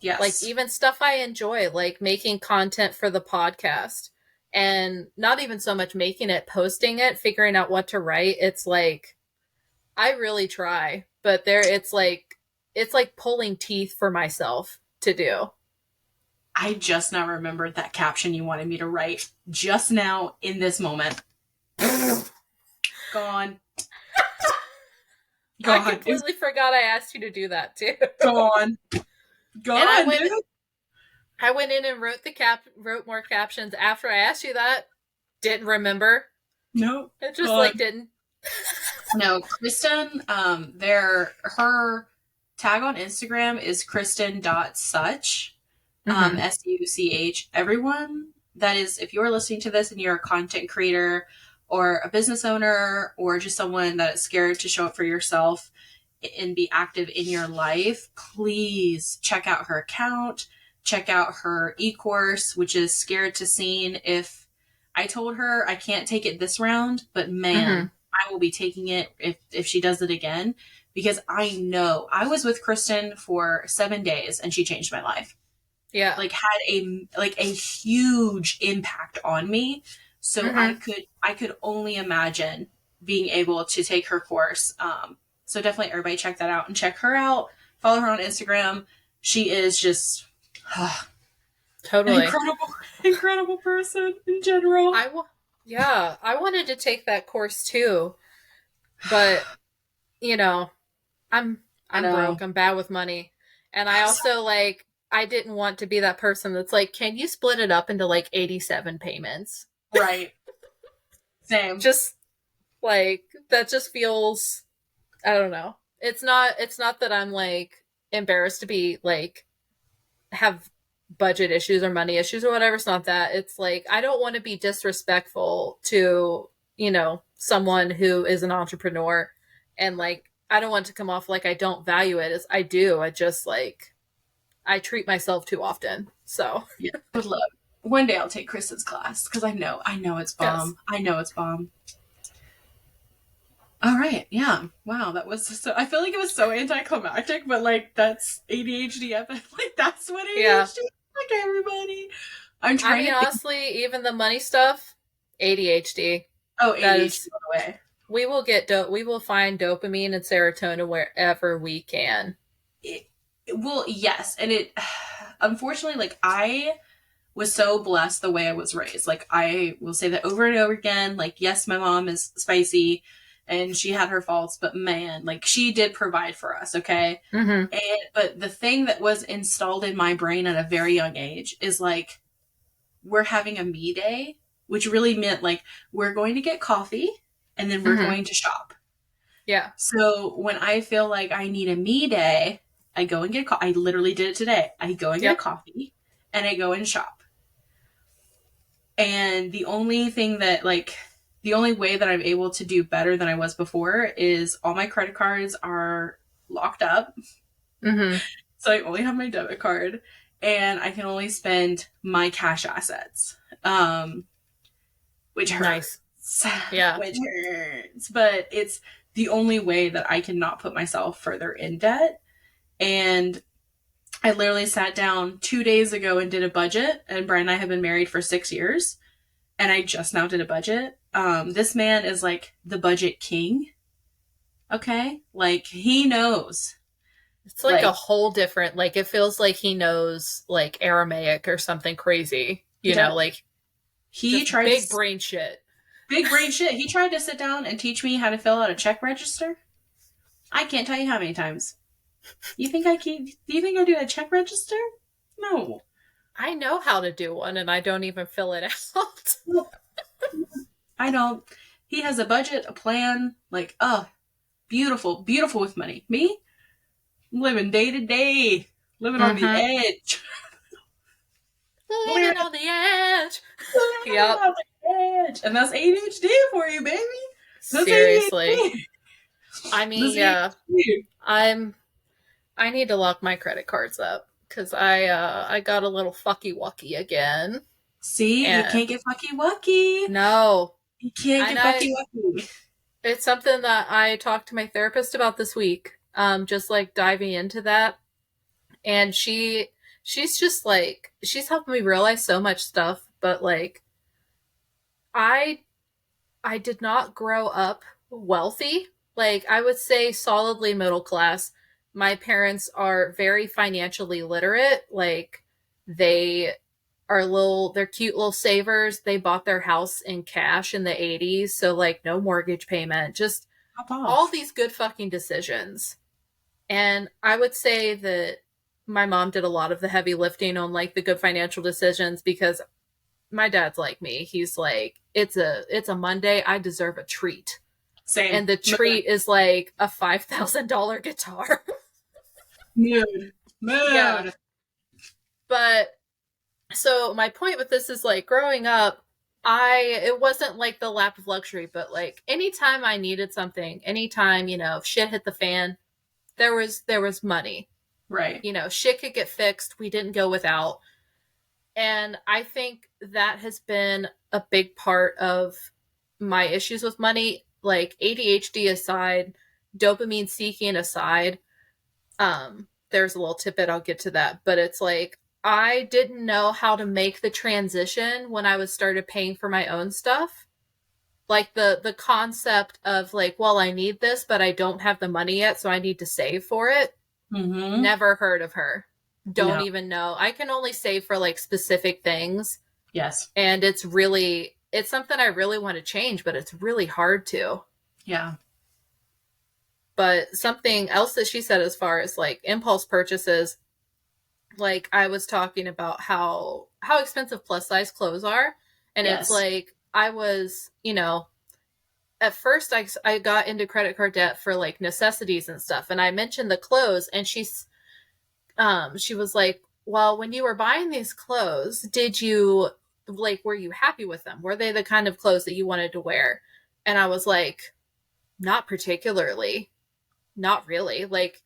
Yes. Like even stuff I enjoy, like making content for the podcast, and not even so much making it, posting it, figuring out what to write. It's like, I really try, but it's like pulling teeth for myself to do. I just now remembered that caption you wanted me to write just now in this moment. Gone. I completely forgot I asked you to do that too. Gone. Dude. I went in and wrote more captions after I asked you that. Didn't remember. No. It just like didn't. No, Kristen, her tag on Instagram is kristen.such. SUCH. Everyone that is, if you're listening to this and you're a content creator or a business owner or just someone that is scared to show up for yourself and be active in your life, please check out her account, check out her e-course, which is Scared to Seen. If I told her I can't take it this round, but man, I will be taking it if she does it again, because I know I was with Kristen for 7 days and she changed my life. Yeah. Like had a huge impact on me. So I could only imagine being able to take her course. So definitely everybody check that out and check her out. Follow her on Instagram. She is just totally an incredible person in general. I wanted to take that course too, but you know, I'm broke. I'm bad with money, and I also like. I didn't want to be that person that's like, can you split it up into like 87 payments? Right. Same. Just like, that just feels, I don't know. It's not that I'm like embarrassed to be like, have budget issues or money issues or whatever. It's not that. It's like, I don't want to be disrespectful to, someone who is an entrepreneur, and like, I don't want to come off like I don't value it as I do. I just like, I treat myself too often. So yeah, would love. One day I'll take Kristen's class because I know it's bomb. Yes. I know it's bomb. All right, yeah. Wow, that was so. I feel like it was so anticlimactic, but like that's ADHD. Like that's what ADHD is. Like everybody. I'm trying. I mean, honestly, even the money stuff, ADHD. Oh, ADHD by the way. We will find dopamine and serotonin wherever we can. Well, yes. And it, unfortunately, like I was so blessed the way I was raised. Like I will say that over and over again, like, yes, my mom is spicy and she had her faults, but man, like she did provide for us. Okay. But the thing that was installed in my brain at a very young age is like, we're having a me day, which really meant like, we're going to get coffee and then we're going to shop. Yeah. So when I feel like I need a me day, I go and get I literally did it today. I go and get a coffee and I go and shop. And the only thing that the only way that I'm able to do better than I was before is all my credit cards are locked up. So I only have my debit card and I can only spend my cash assets. Which hurts. Nice. Yeah. Which hurts. But it's the only way that I can not put myself further in debt. And I literally sat down 2 days ago and did a budget. And Brian and I have been married for 6 years. And I just now did a budget. this man is like the budget king. Okay? Like, he knows. It's like a whole different, like, it feels like he knows, like, Aramaic or something crazy. He You know, does. like, He just tried big to, brain shit. big brain shit. He tried to sit down and teach me how to fill out a check register. I can't tell you how many times. You think I do a check register? No. I know how to do one, and I don't even fill it out. I don't. He has a budget, a plan, like, beautiful, beautiful with money. Me? I'm living day to day, living on the edge. Living on the edge. Yep. On the edge. And that's ADHD for you, baby. That's Seriously. ADHD. I mean, yeah. I need to lock my credit cards up because I got a little fucky wucky again. See, you can't get fucky wucky. No. You can't get fucky wucky. It's something that I talked to my therapist about this week. Just like diving into that. And she's just like, she's helping me realize so much stuff, but like, I did not grow up wealthy. Like, I would say solidly middle class. My parents are very financially literate. Like, they they're cute little savers. They bought their house in cash in the 80s. So, like, no mortgage payment. Just all these good fucking decisions. And I would say that my mom did a lot of the heavy lifting on, like, the good financial decisions because my dad's like me. He's like, it's a Monday. I deserve a treat. Same. And the treat is like a $5,000 guitar. Mood. Yeah. But so my point with this is like growing up, it wasn't like the lap of luxury, but like anytime I needed something, anytime, you know, shit hit the fan, there was money. Right. You know, shit could get fixed. We didn't go without. And I think that has been a big part of my issues with money. Like ADHD aside, dopamine seeking aside, there's a little tidbit, I'll get to that. But it's like, I didn't know how to make the transition when I was started paying for my own stuff. Like the concept of like, well, I need this, but I don't have the money yet, so I need to save for it. Mm-hmm. Never heard of her. Don't even know. I can only save for like specific things. Yes. And it's something I really want to change, but it's really hard to. Yeah. But something else that she said as far as like impulse purchases, like I was talking about how expensive plus size clothes are. And It's like, I was, you know, at first I got into credit card debt for like necessities and stuff. And I mentioned the clothes and she was like, well, when you were buying these clothes, were you happy with them? Were they the kind of clothes that you wanted to wear? And I was like, not particularly. Not really. Like,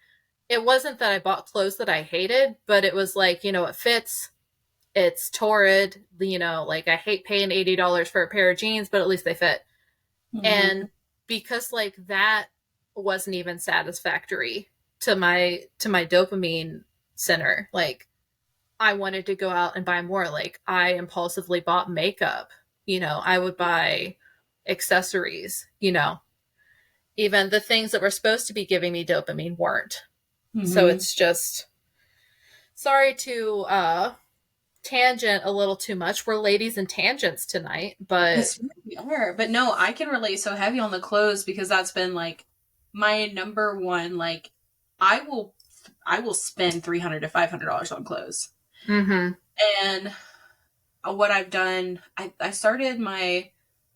it wasn't that I bought clothes that I hated, but it was like, you know, it fits. It's torrid. You know, like I hate paying $80 for a pair of jeans, but at least they fit. Mm-hmm. And because like that wasn't even satisfactory to my dopamine center, like I wanted to go out and buy more. Like I impulsively bought makeup, you know, I would buy accessories, you know, even the things that were supposed to be giving me dopamine weren't. Mm-hmm. So it's just, sorry to tangent a little too much. We're ladies in tangents tonight, but yes, we are. But no, I can relate so heavy on the clothes because that's been like my number one. Like I will spend $300 to $500 on clothes. Mm-hmm. And what I've done, I started my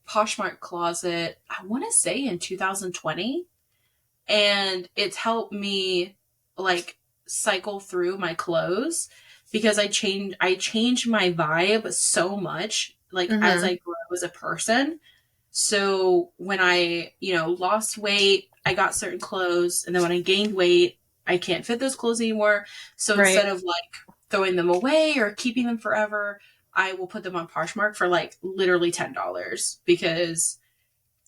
Poshmark closet, I want to say in 2020, and it's helped me like cycle through my clothes because I changed my vibe so much, like as I grew as a person. So when I, you know, lost weight, I got certain clothes, and then when I gained weight, I can't fit those clothes anymore. So instead of like throwing them away or keeping them forever, I will put them on Poshmark for like literally $10 because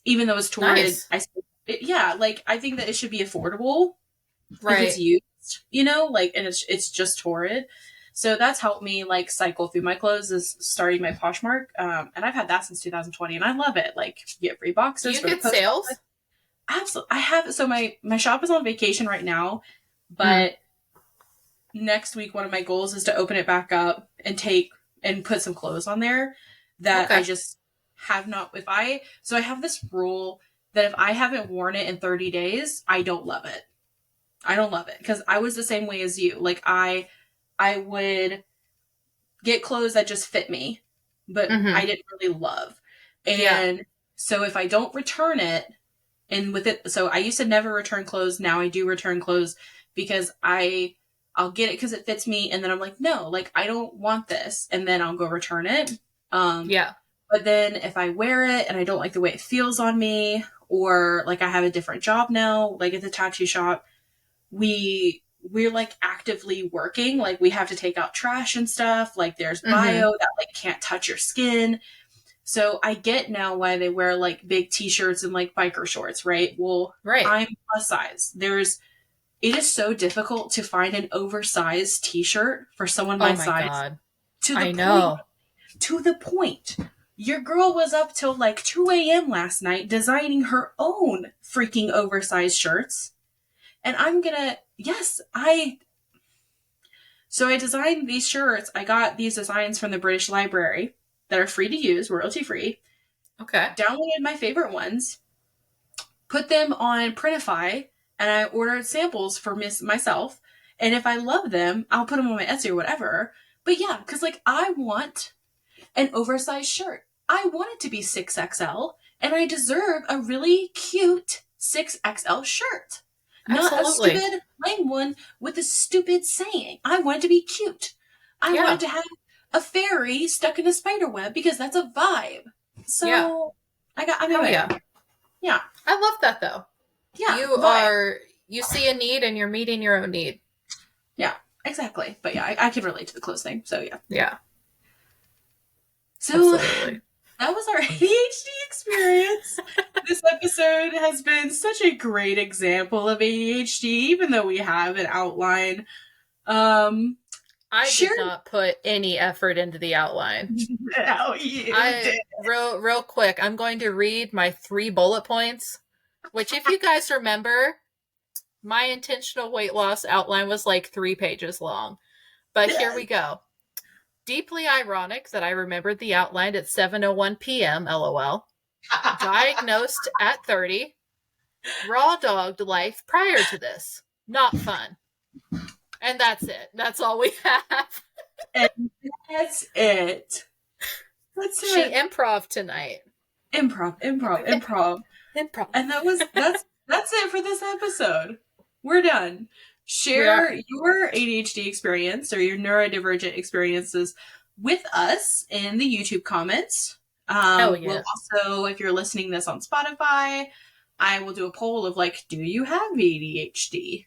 even though it's torrid, like I think that it should be affordable if it's used, you know, like, and it's just torrid. So that's helped me like cycle through my clothes is starting my Poshmark. And I've had that since 2020 and I love it. Like you get free Do boxes you for the get post sales? office. Absolutely. I have, so my shop is on vacation right now, Mm. but next week, one of my goals is to open it back up and put some clothes on there that I Okay. just have not, so I have this rule that if I haven't worn it in 30 days, I don't love it. I don't love it because I was the same way as you. Like I would get clothes that just fit me, but Mm-hmm. I didn't really love. Yeah. And so if I don't return it, and with it, so I used to never return clothes. Now I do return clothes because I'll get it because it fits me, and then I'm like, no, like I don't want this, and then I'll go return it. Yeah. But then if I wear it and I don't like the way it feels on me, or like I have a different job now, like at the tattoo shop, we're like actively working. Like we have to take out trash and stuff. Like there's Mm-hmm. bio that like can't touch your skin. So I get now why they wear like big t-shirts and like biker shorts, right? Well, Right. I'm plus size. It is so difficult to find an oversized t-shirt for someone Oh my my size God. to the I point, know. to the point. Your girl was up till like 2 a.m. last night designing her own freaking oversized shirts. And so I designed these shirts. I got these designs from the British Library that are free to use, royalty free. Okay. Downloaded my favorite ones, put them on Printify, and I ordered samples for myself. And if I love them, I'll put them on my Etsy or whatever. But yeah, because like I want an oversized shirt. I want it to be 6XL, and I deserve a really cute 6XL shirt. Not a Absolutely. stupid lame one with a stupid saying. I want it to be cute. I want Yeah. it to have a fairy stuck in a spider web because that's a vibe. Yeah. So Hell yeah. yeah, I love that though. yeah, vibe. You see a need and you're meeting your own need. Yeah, exactly. But yeah, I can relate to the clothes thing. So yeah. Yeah. So Absolutely. that was our ADHD experience. This episode has been such a great example of ADHD, even though we have an outline. I Share. did not put any effort into the outline. How you did. Real quick, I'm going to read my 3 bullet points, which if you guys remember, my intentional weight loss outline was like 3 pages long. But here we go. Deeply ironic that I remembered the outline at 7:01 p.m. LOL. Diagnosed at 30. Raw dogged life prior to this. Not fun. And that's it. That's all we have. And that's it. That's She it. improv tonight. Improv. Improv. And that's it for this episode. We're done. Share your ADHD experience or your neurodivergent experiences with us in the YouTube comments. Hell yeah. We'll also, if you're listening this on Spotify, I will do a poll of like, do you have ADHD?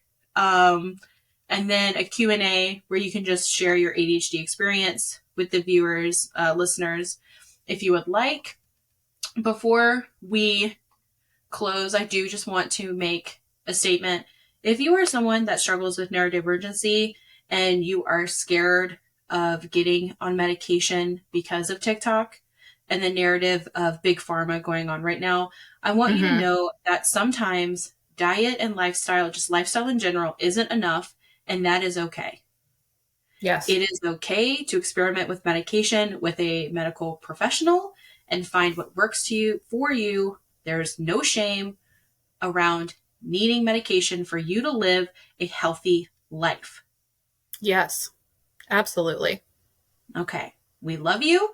And then a Q&A where you can just share your ADHD experience with the viewers, listeners, if you would like. Before we close, I do just want to make a statement. If you are someone that struggles with neurodivergency and you are scared of getting on medication because of TikTok and the narrative of big pharma going on right now, I want you to know that sometimes diet and lifestyle, just lifestyle in general, isn't enough, and that is okay. Yes. It is okay to experiment with medication with a medical professional and find what works for you. There's no shame around needing medication for you to live a healthy life. Yes, absolutely. Okay. We love you.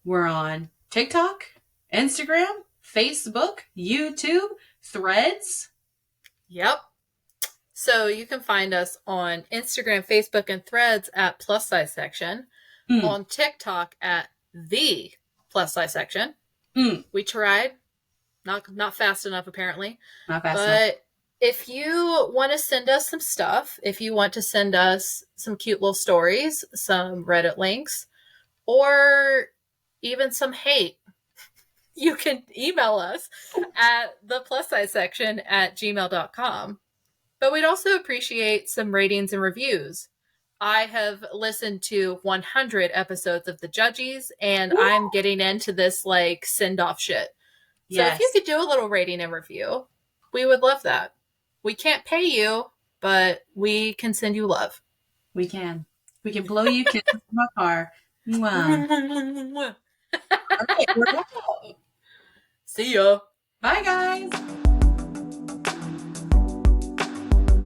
We're on TikTok, Instagram, Facebook, YouTube, Threads. Yep. So you can find us on Instagram, Facebook, and Threads at Plus Size Section. On TikTok at the Plus Size Section. We tried. Not fast enough, apparently. Not fast enough. But if you want to send us some stuff, if you want to send us some cute little stories, some Reddit links, or even some hate, you can email us at the plus size section at gmail.com. But we'd also appreciate some ratings and reviews. I have listened to 100 episodes of The Judges, and Woo! I'm getting into this like send off shit. So if you Yes. could do a little rating and review, we would love that. We can't pay you, but we can send you love. We can. We can blow you kisses from afar. Mwah. All right, we're out. See ya. Bye, guys.